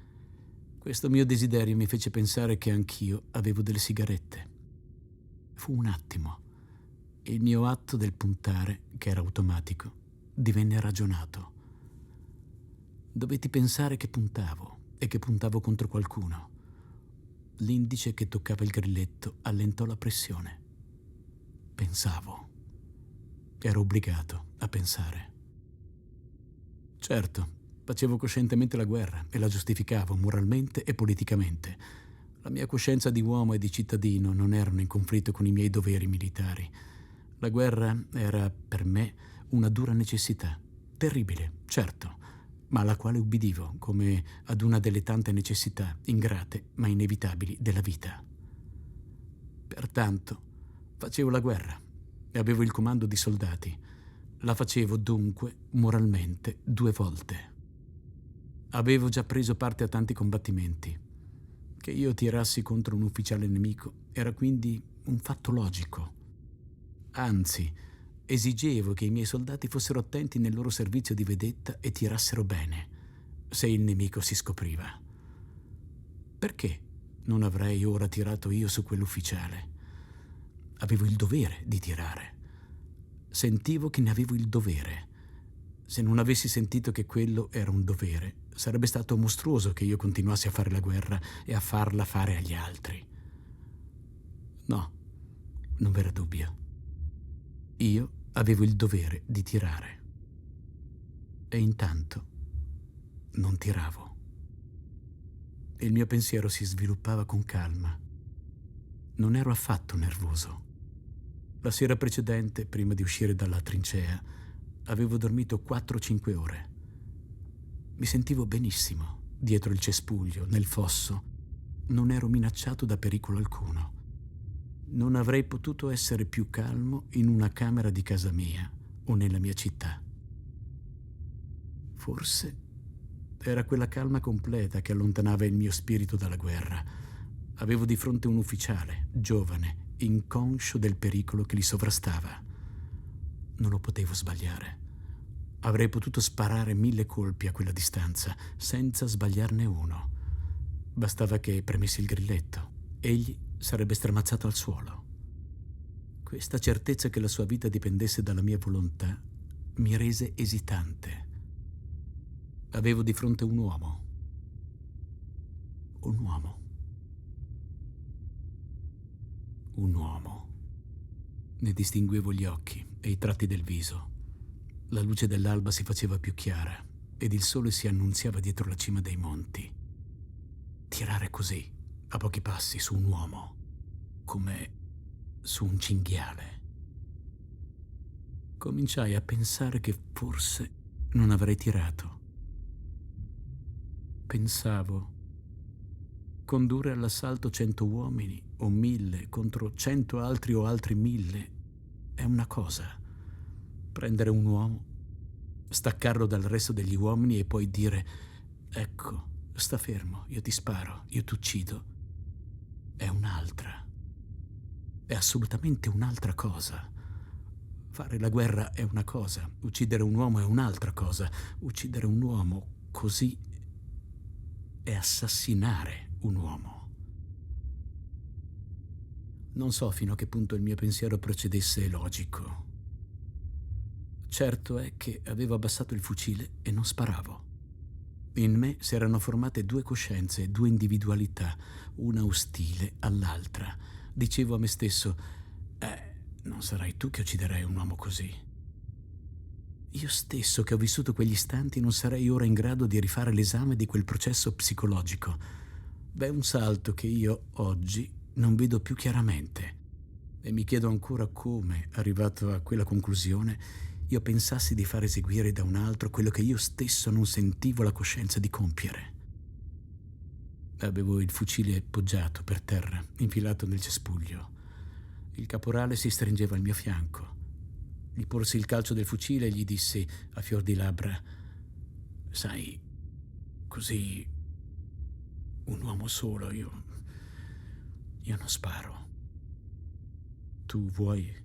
Questo mio desiderio mi fece pensare che anch'io avevo delle sigarette. Fu un attimo. Il mio atto del puntare, che era automatico, divenne ragionato. Dovetti pensare che puntavo e che puntavo contro qualcuno. L'indice che toccava il grilletto allentò la pressione. Pensavo. Ero obbligato a pensare. Certo, facevo coscientemente la guerra e la giustificavo moralmente e politicamente. La mia coscienza di uomo e di cittadino non erano in conflitto con i miei doveri militari. La guerra era per me una dura necessità, terribile, certo, ma alla quale ubbidivo come ad una delle tante necessità ingrate ma inevitabili della vita. Pertanto facevo la guerra e avevo il comando di soldati. La facevo dunque moralmente 2 volte. Avevo già preso parte a tanti combattimenti. Che io tirassi contro un ufficiale nemico era quindi un fatto logico. Anzi, esigevo che i miei soldati fossero attenti nel loro servizio di vedetta e tirassero bene, se il nemico si scopriva. Perché non avrei ora tirato io su quell'ufficiale? Avevo il dovere di tirare. Sentivo che ne avevo il dovere. Se non avessi sentito che quello era un dovere, sarebbe stato mostruoso che io continuassi a fare la guerra e a farla fare agli altri. No, non v'era dubbio. Io avevo il dovere di tirare. E intanto non tiravo. Il mio pensiero si sviluppava con calma. Non ero affatto nervoso. La sera precedente, prima di uscire dalla trincea, avevo dormito 4-5 ore. Mi sentivo benissimo, dietro il cespuglio, nel fosso. Non ero minacciato da pericolo alcuno. Non avrei potuto essere più calmo in una camera di casa mia o nella mia città. Forse era quella calma completa che allontanava il mio spirito dalla guerra. Avevo di fronte un ufficiale, giovane, inconscio del pericolo che li sovrastava. Non lo potevo sbagliare. Avrei potuto sparare 1000 colpi a quella distanza, senza sbagliarne uno. Bastava che premessi il grilletto. Egli sarebbe stramazzato al suolo. Questa certezza che la sua vita dipendesse dalla mia volontà mi rese esitante. Avevo di fronte un uomo. Un uomo. Un uomo. Ne distinguevo gli occhi e i tratti del viso. La luce dell'alba si faceva più chiara ed il sole si annunziava dietro la cima dei monti. Tirare così, a pochi passi, su un uomo, come su un cinghiale. Cominciai a pensare che forse non avrei tirato. Pensavo, condurre all'assalto 100 uomini o 1000 contro 100 altri o altri 1000 è una cosa. Prendere un uomo, staccarlo dal resto degli uomini e poi dire: ecco, sta fermo, io ti sparo, io ti uccido, è un'altra. È assolutamente un'altra cosa. Fare la guerra è una cosa, uccidere un uomo è un'altra cosa. Uccidere un uomo così è assassinare un uomo. Non so fino a che punto il mio pensiero procedesse logico. Certo è che avevo abbassato il fucile e non sparavo. In me si erano formate 2 coscienze, 2 individualità, una ostile all'altra. Dicevo a me stesso: non sarai tu che ucciderai un uomo così. Io stesso che ho vissuto quegli istanti non sarei ora in grado di rifare l'esame di quel processo psicologico. V'è un salto che io oggi non vedo più chiaramente e mi chiedo ancora come, arrivato a quella conclusione, io pensassi di far eseguire da un altro quello che io stesso non sentivo la coscienza di compiere. Avevo il fucile poggiato per terra, infilato nel cespuglio. Il caporale si stringeva al mio fianco. Gli porsi il calcio del fucile e gli dissi a fior di labbra: sai, così un uomo solo, io non sparo. Tu vuoi?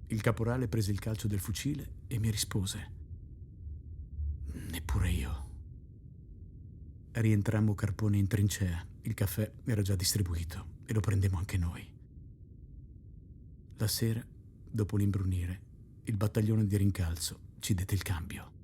Il caporale prese il calcio del fucile e mi rispose: neppure io. Rientrammo carpone in trincea. Il caffè era già distribuito e lo prendemmo anche noi. La sera, dopo l'imbrunire, il battaglione di rincalzo ci dette il cambio.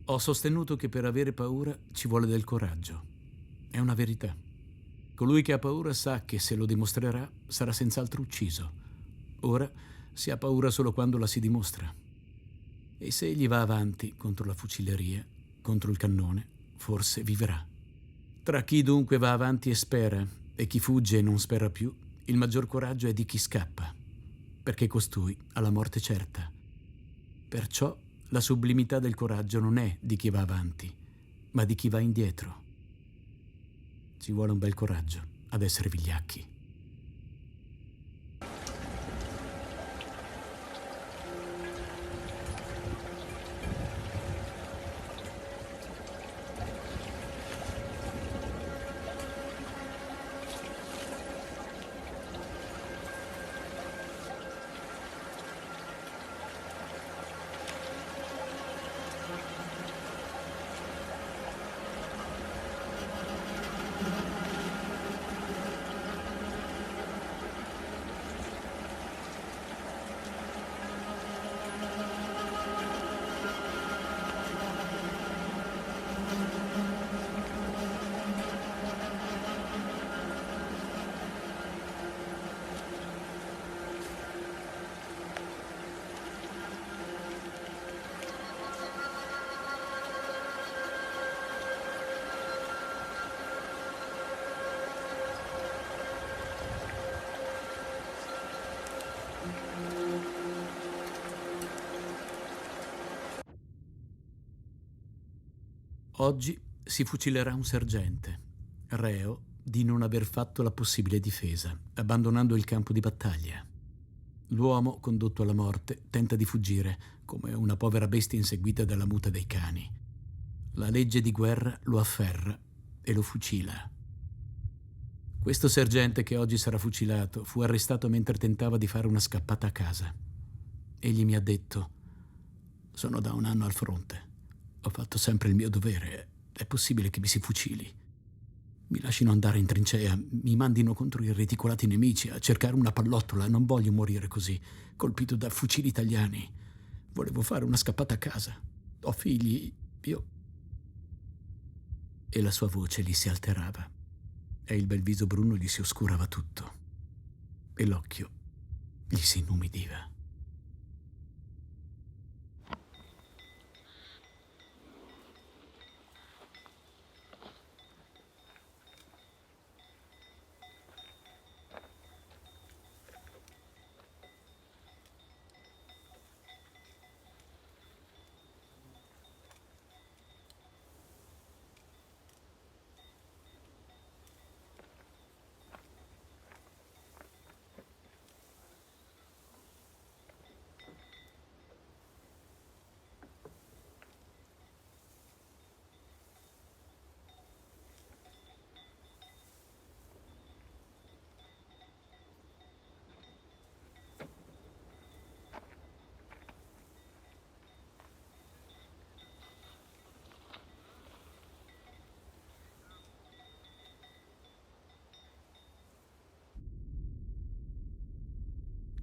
Ho sostenuto che per avere paura ci vuole del coraggio. È una verità. Colui che ha paura sa che se lo dimostrerà sarà senz'altro ucciso. Ora si ha paura solo quando la si dimostra. E se egli va avanti contro la fucileria, contro il cannone, forse vivrà. Tra chi dunque va avanti e spera e chi fugge e non spera più, il maggior coraggio è di chi scappa, perché costui ha la morte certa. Perciò la sublimità del coraggio non è di chi va avanti, ma di chi va indietro. Ci vuole un bel coraggio ad essere vigliacchi. Oggi si fucilerà un sergente, reo di non aver fatto la possibile difesa, abbandonando il campo di battaglia. L'uomo, condotto alla morte, tenta di fuggire, come una povera bestia inseguita dalla muta dei cani. La legge di guerra lo afferra e lo fucila. Questo sergente che oggi sarà fucilato fu arrestato mentre tentava di fare una scappata a casa. Egli mi ha detto: «Sono da 1 anno al fronte. Ho fatto sempre il mio dovere. È possibile che mi si fucili? Mi lasciano andare in trincea, mi mandino contro i reticolati nemici a cercare una pallottola. Non voglio morire così, colpito da fucili italiani. Volevo fare una scappata a casa. Ho figli, io...» E la sua voce gli si alterava, e il bel viso bruno gli si oscurava tutto, e l'occhio gli si inumidiva.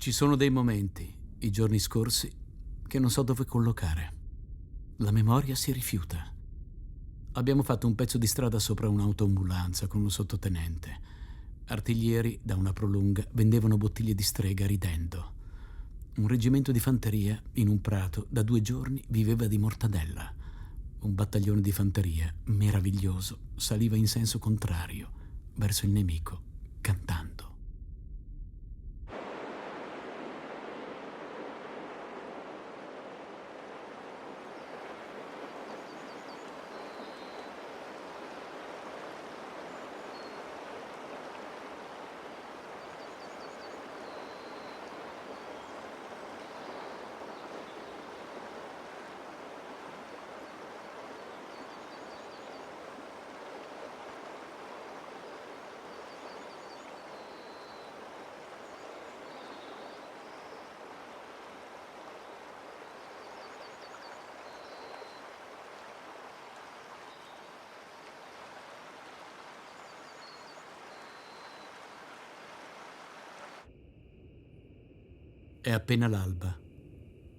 Ci sono dei momenti, i giorni scorsi, che non so dove collocare. La memoria si rifiuta. Abbiamo fatto un pezzo di strada sopra un'autoambulanza con un sottotenente. Artiglieri, da una prolunga, vendevano bottiglie di strega ridendo. Un reggimento di fanteria, in un prato, da 2 giorni viveva di mortadella. Un battaglione di fanteria, meraviglioso, saliva in senso contrario, verso il nemico, cantando. È appena l'alba.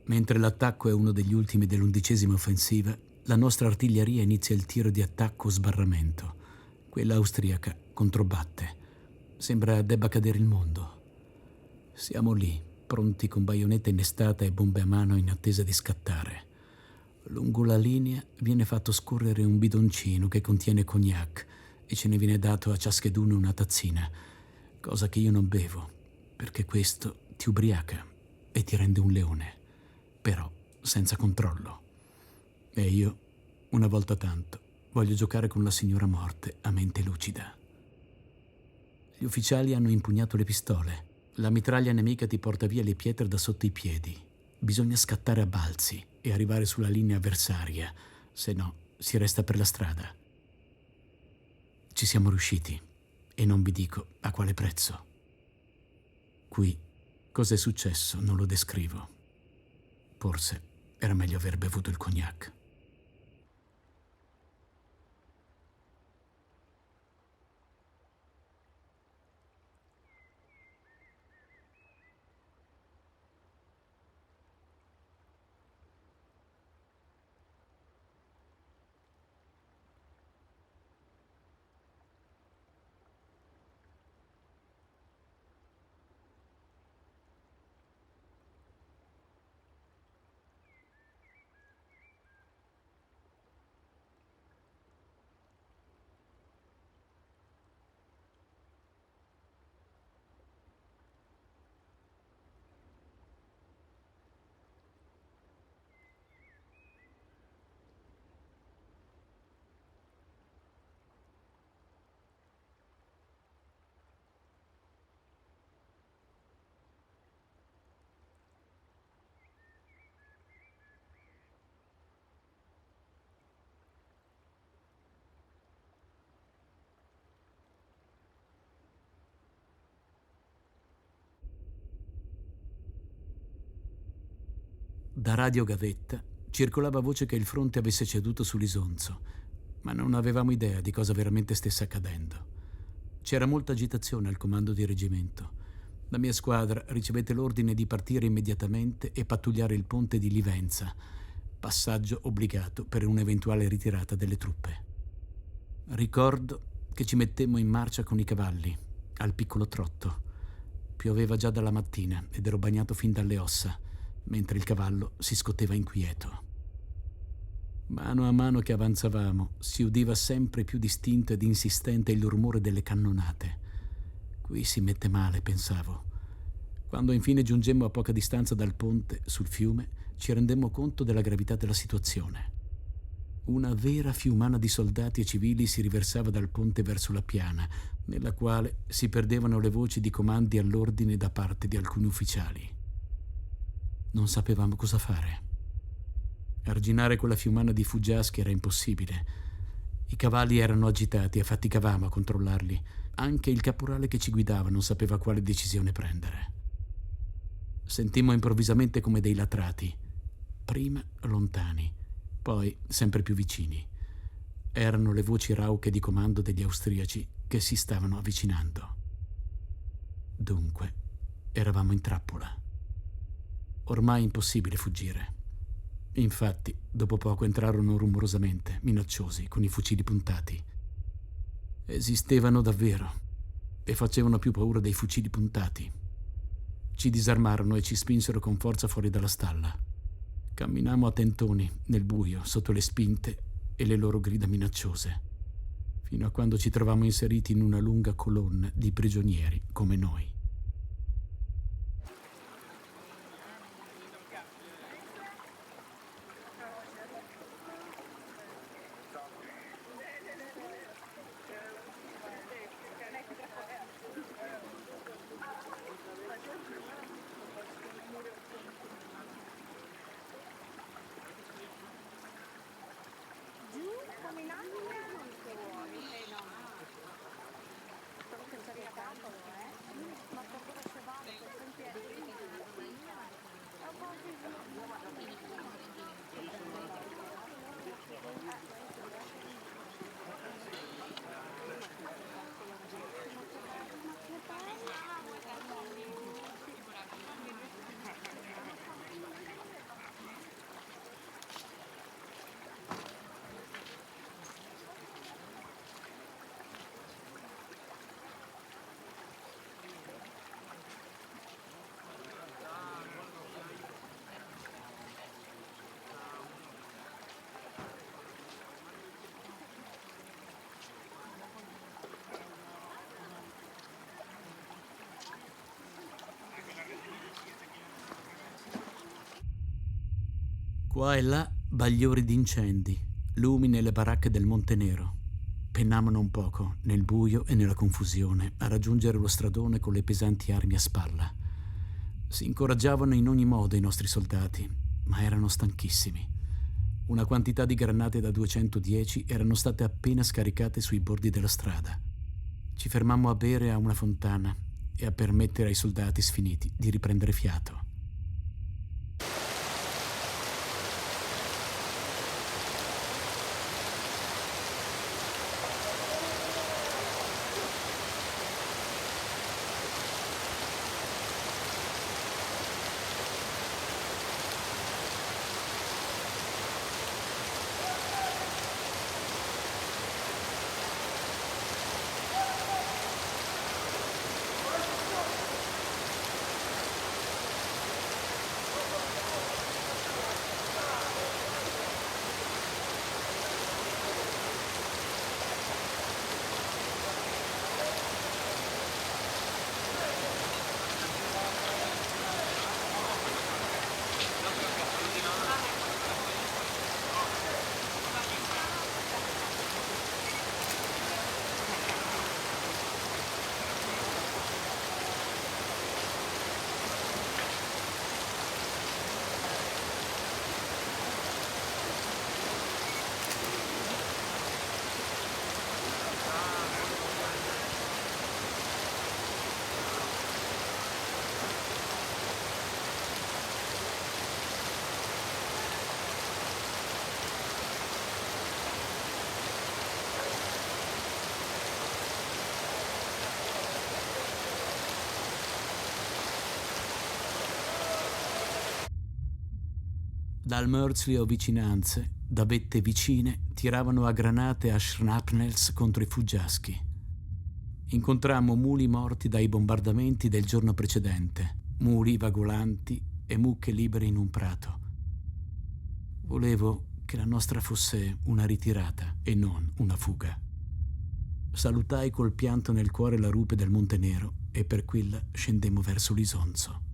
Mentre l'attacco è uno degli ultimi dell'11ª offensiva, la nostra artiglieria inizia il tiro di attacco o sbarramento. Quella austriaca controbatte. Sembra debba cadere il mondo. Siamo lì, pronti con baionetta innestata e bombe a mano in attesa di scattare. Lungo la linea viene fatto scorrere un bidoncino che contiene cognac e ce ne viene dato a ciascheduno una tazzina, cosa che io non bevo, perché questo ti ubriaca e ti rende un leone, però senza controllo. E io, una volta tanto, voglio giocare con la signora morte a mente lucida. Gli ufficiali hanno impugnato le pistole. La mitraglia nemica ti porta via le pietre da sotto i piedi. Bisogna scattare a balzi e arrivare sulla linea avversaria, se no si resta per la strada. Ci siamo riusciti e non vi dico a quale prezzo. Qui cosa è successo non lo descrivo. Forse era meglio aver bevuto il cognac. Da Radio Gavetta circolava voce che il fronte avesse ceduto sull'Isonzo, ma non avevamo idea di cosa veramente stesse accadendo. C'era molta agitazione al comando di reggimento. La mia squadra ricevette l'ordine di partire immediatamente e pattugliare il ponte di Livenza, passaggio obbligato per un'eventuale ritirata delle truppe. Ricordo che ci mettemmo in marcia con i cavalli, al piccolo trotto. Pioveva già dalla mattina ed ero bagnato fin dalle ossa, mentre il cavallo si scoteva inquieto. Mano a mano che avanzavamo, si udiva sempre più distinto ed insistente il rumore delle cannonate. Qui si mette male, pensavo. Quando infine giungemmo a poca distanza dal ponte, sul fiume, ci rendemmo conto della gravità della situazione. Una vera fiumana di soldati e civili si riversava dal ponte verso la piana, nella quale si perdevano le voci di comandi all'ordine da parte di alcuni ufficiali. Non sapevamo cosa fare. Arginare quella fiumana di fuggiaschi era impossibile. I cavalli erano agitati e faticavamo a controllarli. Anche il caporale che ci guidava non sapeva quale decisione prendere. Sentimmo improvvisamente come dei latrati, prima lontani, poi sempre più vicini. Erano le voci rauche di comando degli austriaci che si stavano avvicinando. Dunque, eravamo in trappola. Ormai impossibile fuggire. Infatti, dopo poco entrarono rumorosamente, minacciosi, con i fucili puntati. Esistevano davvero e facevano più paura dei fucili puntati. Ci disarmarono e ci spinsero con forza fuori dalla stalla. Camminammo a tentoni, nel buio, sotto le spinte e le loro grida minacciose, fino a quando ci trovammo inseriti in una lunga colonna di prigionieri come noi. Qua e là bagliori di incendi, lumi nelle baracche del Monte Nero. Pennavano un poco, nel buio e nella confusione, a raggiungere lo stradone con le pesanti armi a spalla. Si incoraggiavano in ogni modo i nostri soldati, ma erano stanchissimi. Una quantità di granate da 210 erano state appena scaricate sui bordi della strada. Ci fermammo a bere a una fontana e a permettere ai soldati sfiniti di riprendere fiato. Dal Mörsley o vicinanze, da vette vicine, tiravano a granate e a shrapnels contro i fuggiaschi. Incontrammo muli morti dai bombardamenti del giorno precedente, muli vagolanti e mucche libere in un prato. Volevo che la nostra fosse una ritirata e non una fuga. Salutai col pianto nel cuore la rupe del Monte Nero e per quella scendemmo verso l'Isonzo.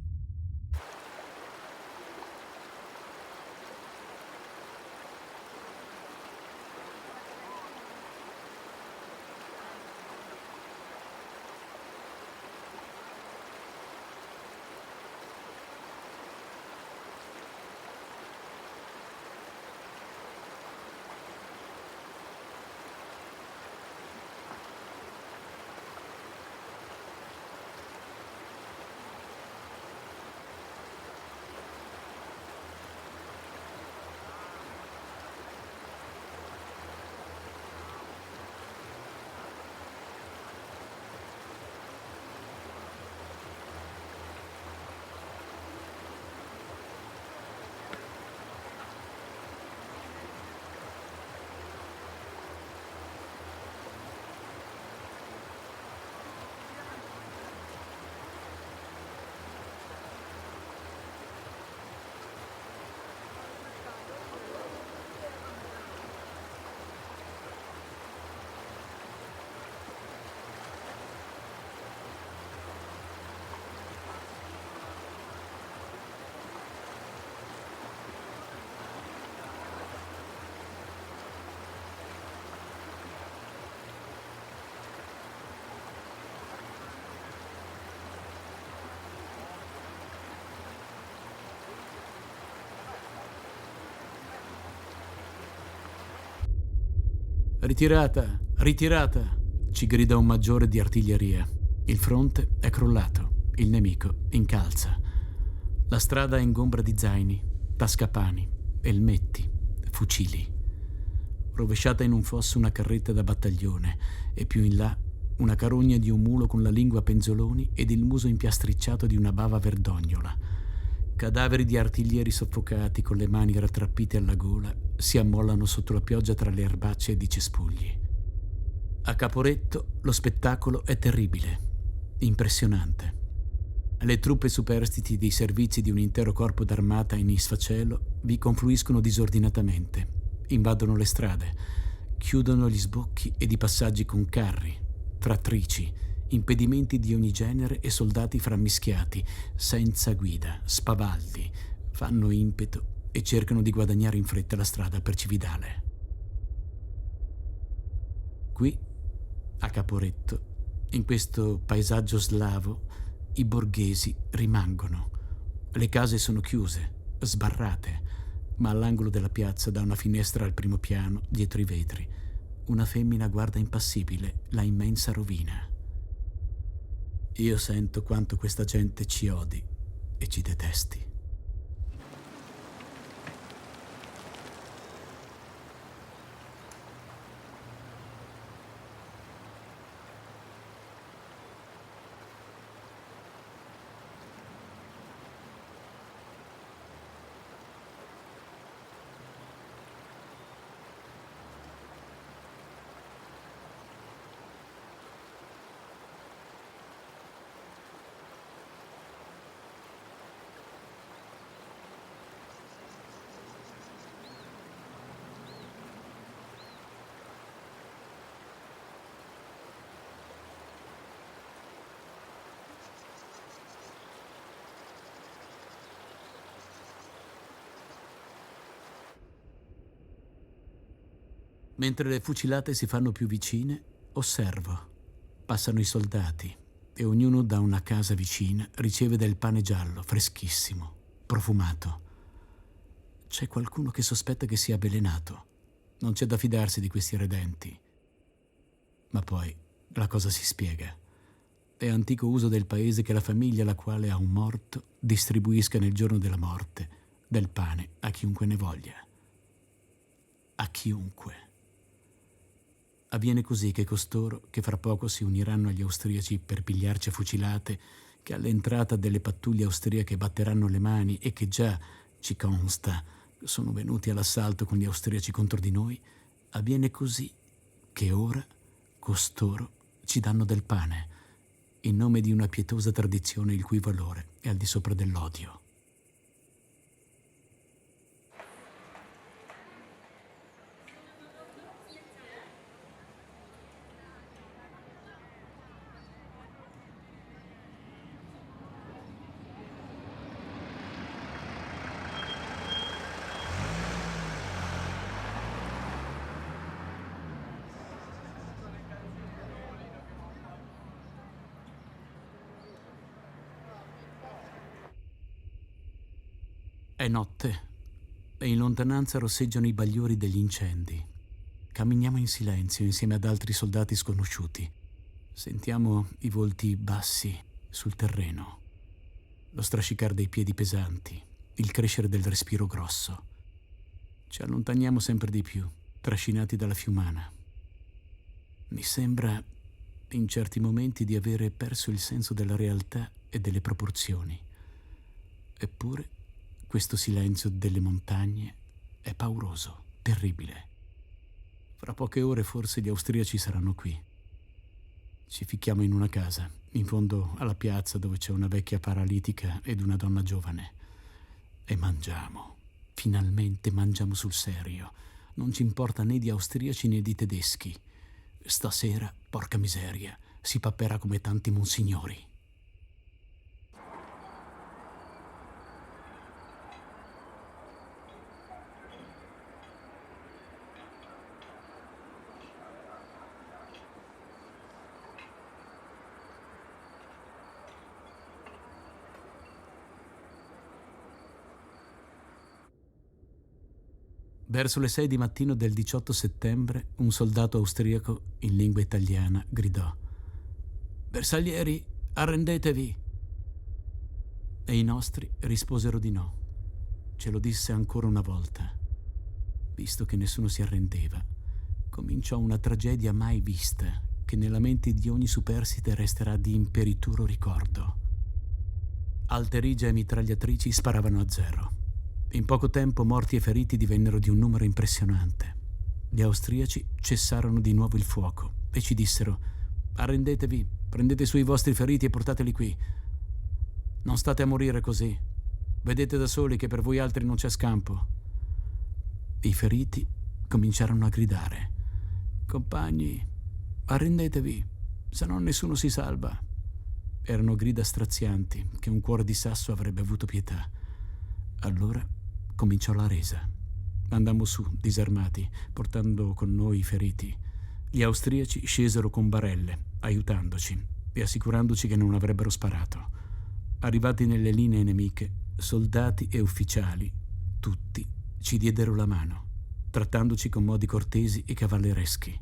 Ritirata, ritirata, ci grida un maggiore di artiglieria. Il fronte è crollato, il nemico incalza. La strada è ingombra di zaini, tascapani, elmetti, fucili. Rovesciata in un fosso una carretta da battaglione e più in là una carogna di un mulo con la lingua a penzoloni ed il muso impiastricciato di una bava verdognola. Cadaveri di artiglieri soffocati con le mani rattrappite alla gola si ammollano sotto la pioggia tra le erbacce di cespugli. A Caporetto lo spettacolo è terribile, impressionante. Le truppe superstiti dei servizi di un intero corpo d'armata in isfacelo vi confluiscono disordinatamente, invadono le strade, chiudono gli sbocchi ed i passaggi con carri, trattrici, impedimenti di ogni genere e soldati frammischiati, senza guida, spavaldi, fanno impeto e cercano di guadagnare in fretta la strada per Cividale. Qui, a Caporetto, in questo paesaggio slavo, i borghesi rimangono. Le case sono chiuse, sbarrate, ma all'angolo della piazza, da una finestra al primo piano, dietro i vetri, una femmina guarda impassibile la immensa rovina. Io sento quanto questa gente ci odi e ci detesti. Mentre le fucilate si fanno più vicine, osservo. Passano i soldati e ognuno da una casa vicina riceve del pane giallo, freschissimo, profumato. C'è qualcuno che sospetta che sia avvelenato. Non c'è da fidarsi di questi redenti. Ma poi la cosa si spiega. È antico uso del paese che la famiglia la quale ha un morto distribuisca nel giorno della morte del pane a chiunque ne voglia. A chiunque. Avviene così che costoro, che fra poco si uniranno agli austriaci per pigliarci a fucilate, che all'entrata delle pattuglie austriache batteranno le mani e che già, ci consta, sono venuti all'assalto con gli austriaci contro di noi, avviene così che ora costoro ci danno del pane, in nome di una pietosa tradizione il cui valore è al di sopra dell'odio. È notte e in lontananza rosseggiano i bagliori degli incendi. Camminiamo in silenzio insieme ad altri soldati sconosciuti. Sentiamo i volti bassi sul terreno, lo strascicar dei piedi pesanti, il crescere del respiro grosso. Ci allontaniamo sempre di più, trascinati dalla fiumana. Mi sembra in certi momenti di avere perso il senso della realtà e delle proporzioni. Eppure questo silenzio delle montagne è pauroso, terribile. Fra poche ore forse gli austriaci saranno qui. Ci ficchiamo in una casa, in fondo alla piazza dove c'è una vecchia paralitica ed una donna giovane. E mangiamo. Finalmente mangiamo sul serio. Non ci importa né di austriaci né di tedeschi. Stasera, porca miseria, si papperà come tanti monsignori. Verso le 6 di mattino del 18 settembre, un soldato austriaco, in lingua italiana, gridò: «Bersaglieri, arrendetevi!» E i nostri risposero di no. Ce lo disse ancora una volta. Visto che nessuno si arrendeva, cominciò una tragedia mai vista, che nella mente di ogni superstite resterà di imperituro ricordo. Alterigia e mitragliatrici sparavano a zero. In poco tempo morti e feriti divennero di un numero impressionante. Gli austriaci cessarono di nuovo il fuoco e ci dissero: «Arrendetevi, prendete su i vostri feriti e portateli qui. Non state a morire così. Vedete da soli che per voi altri non c'è scampo». I feriti cominciarono a gridare: «Compagni, arrendetevi, se no nessuno si salva». Erano grida strazianti che un cuore di sasso avrebbe avuto pietà. Allora cominciò la resa. Andammo su, disarmati, portando con noi i feriti. Gli austriaci scesero con barelle, aiutandoci e assicurandoci che non avrebbero sparato. Arrivati nelle linee nemiche, soldati e ufficiali, tutti, ci diedero la mano, trattandoci con modi cortesi e cavallereschi.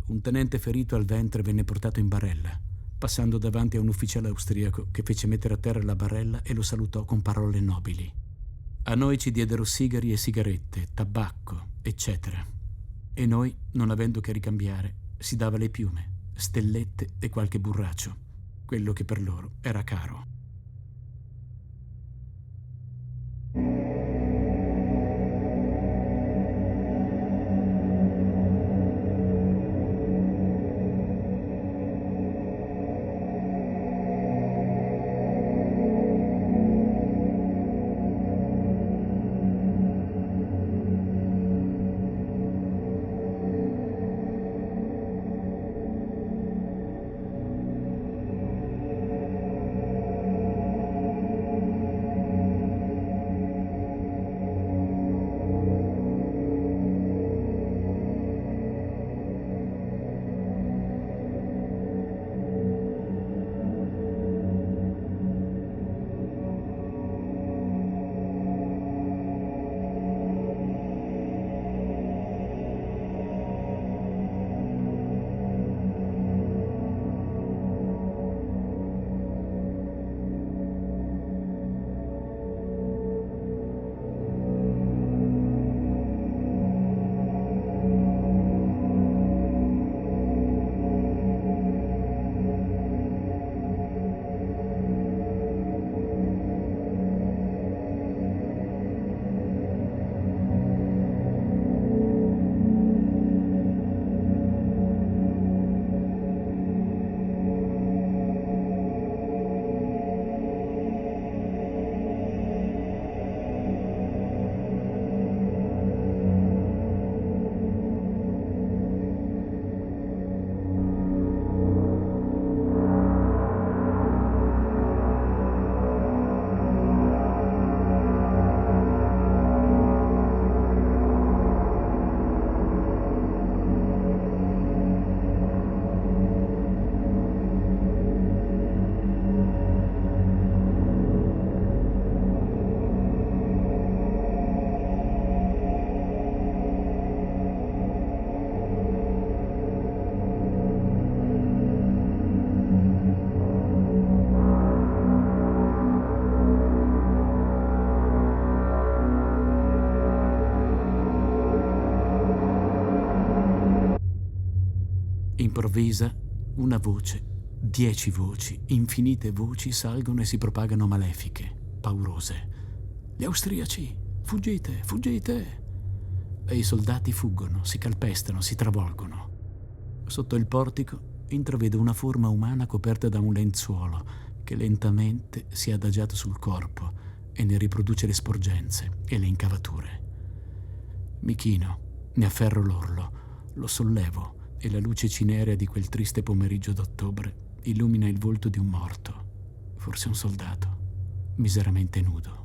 Un tenente ferito al ventre venne portato in barella, passando davanti a un ufficiale austriaco che fece mettere a terra la barella e lo salutò con parole nobili. A noi ci diedero sigari e sigarette, tabacco, eccetera. E noi, non avendo che ricambiare, si dava le piume, stellette e qualche burraccio, quello che per loro era caro. Improvvisa, una voce, 10 voci, infinite voci salgono e si propagano malefiche, paurose. Gli austriaci, fuggite, fuggite! E i soldati fuggono, si calpestano, si travolgono. Sotto il portico intravedo una forma umana coperta da un lenzuolo che lentamente si è adagiato sul corpo e ne riproduce le sporgenze e le incavature. Mi chino, ne afferro l'orlo, lo sollevo e la luce cinerea di quel triste pomeriggio d'ottobre illumina il volto di un morto, forse un soldato, miseramente nudo.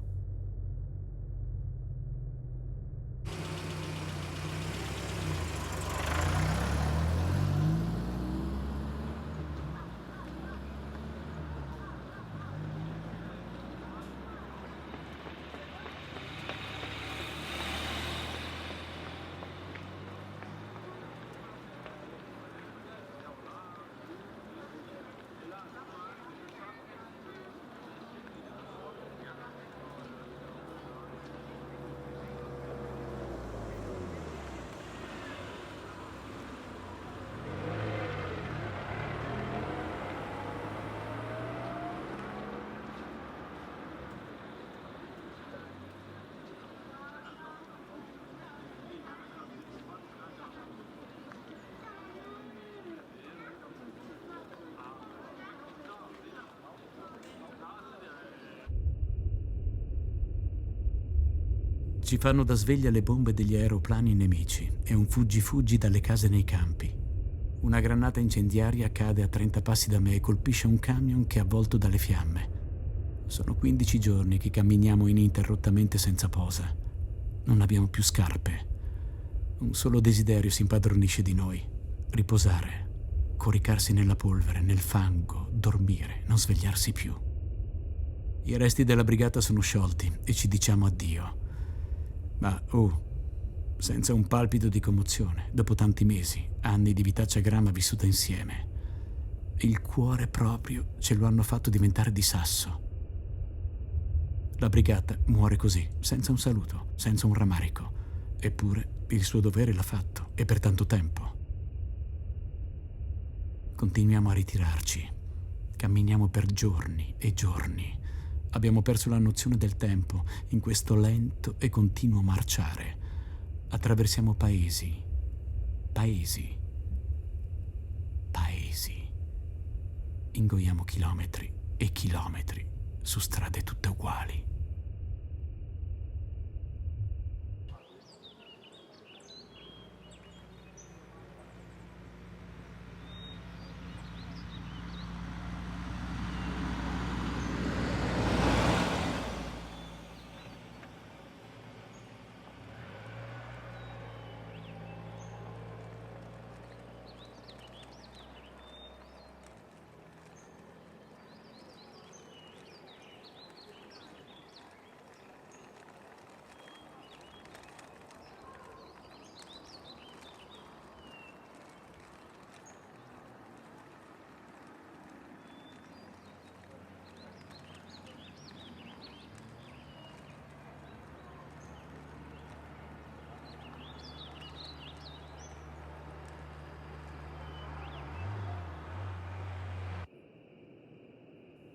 Ci fanno da sveglia le bombe degli aeroplani nemici e un fuggi-fuggi dalle case nei campi. Una granata incendiaria cade a 30 passi da me e colpisce un camion che è avvolto dalle fiamme. Sono 15 giorni che camminiamo ininterrottamente senza posa. Non abbiamo più scarpe. Un solo desiderio si impadronisce di noi: riposare, coricarsi nella polvere, nel fango, dormire, non svegliarsi più. I resti della brigata sono sciolti e ci diciamo addio. Ma, senza un palpito di commozione, dopo tanti mesi, anni di vitaccia grama vissuta insieme. Il cuore proprio ce lo hanno fatto diventare di sasso. La brigata muore così, senza un saluto, senza un rammarico. Eppure il suo dovere l'ha fatto, e per tanto tempo. Continuiamo a ritirarci. Camminiamo per giorni e giorni. Abbiamo perso la nozione del tempo in questo lento e continuo marciare. Attraversiamo paesi, paesi, paesi. Ingoiamo chilometri e chilometri su strade tutte uguali.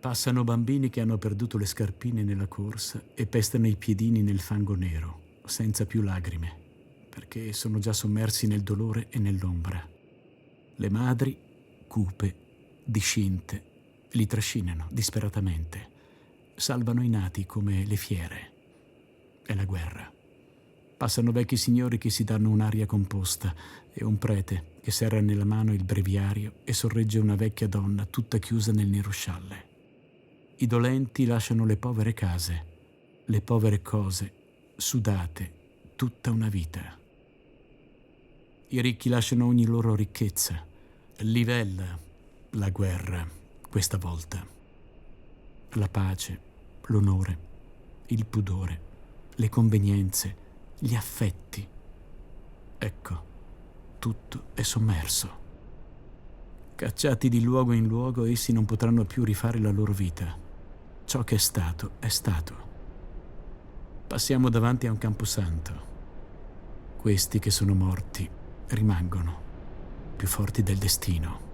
Passano bambini che hanno perduto le scarpine nella corsa e pestano i piedini nel fango nero, senza più lagrime, perché sono già sommersi nel dolore e nell'ombra. Le madri, cupe, discinte, li trascinano disperatamente. Salvano i nati come le fiere. È la guerra. Passano vecchi signori che si danno un'aria composta e un prete che serra nella mano il breviario e sorregge una vecchia donna tutta chiusa nel nero scialle. I dolenti lasciano le povere case, le povere cose, sudate, tutta una vita. I ricchi lasciano ogni loro ricchezza. Livella la guerra questa volta. La pace, l'onore, il pudore, le convenienze, gli affetti. Ecco, tutto è sommerso. Cacciati di luogo in luogo, essi non potranno più rifare la loro vita. Ciò che è stato, è stato. Passiamo davanti a un camposanto. Questi che sono morti rimangono, più forti del destino.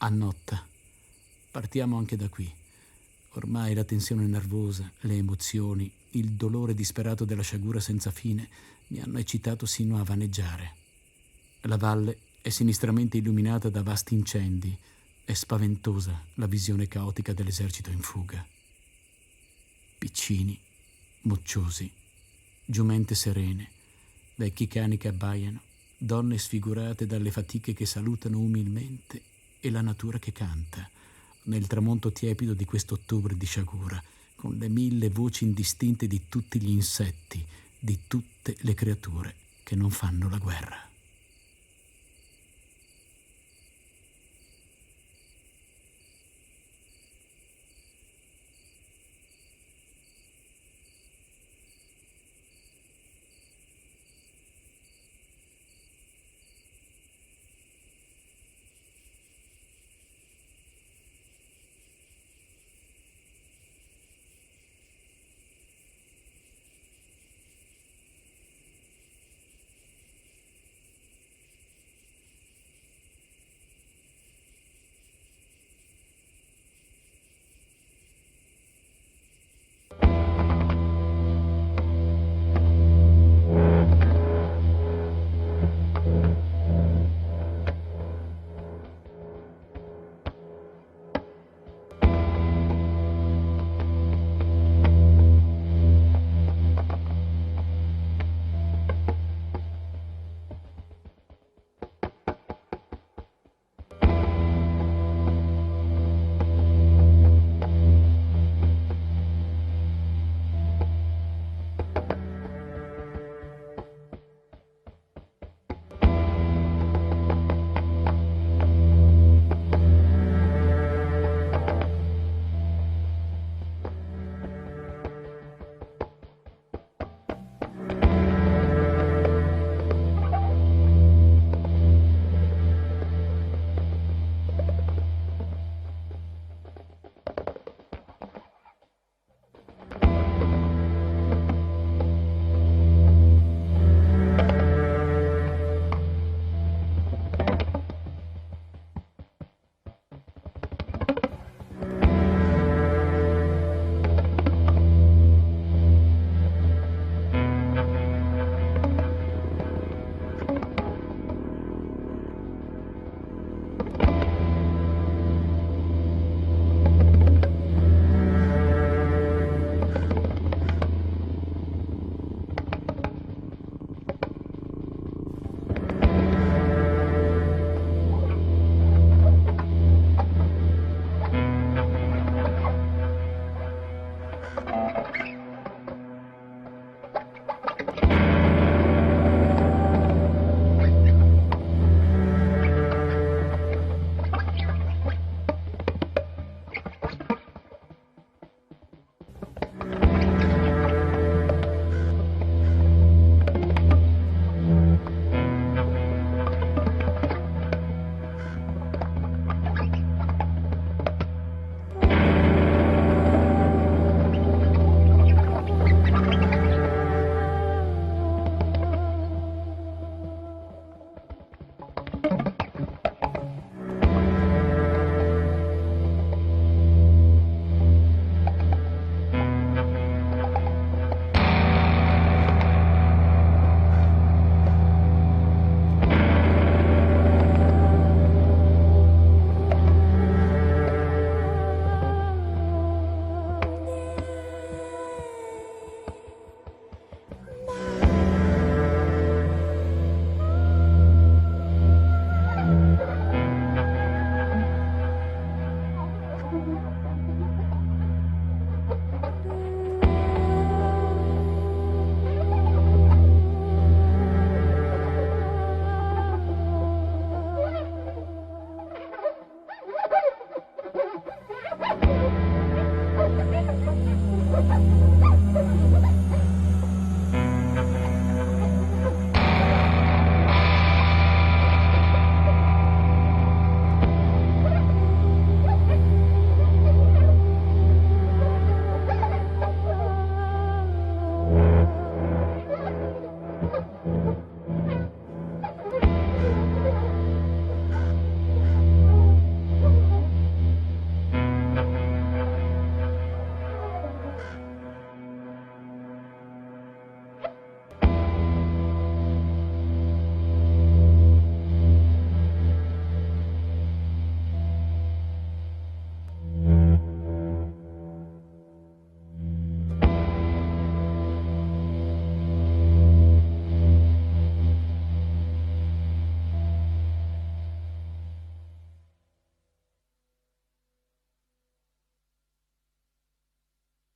Annotta. Partiamo anche da qui. Ormai la tensione nervosa, le emozioni, il dolore disperato della sciagura senza fine mi hanno eccitato sino a vaneggiare. La valle è sinistramente illuminata da vasti incendi. È spaventosa la visione caotica dell'esercito in fuga. Piccini, mocciosi, giumente serene, vecchi cani che abbaiano, donne sfigurate dalle fatiche che salutano umilmente e la natura che canta nel tramonto tiepido di quest'ottobre di sciagura, con le 1000 voci indistinte di tutti gli insetti, di tutte le creature che non fanno la guerra.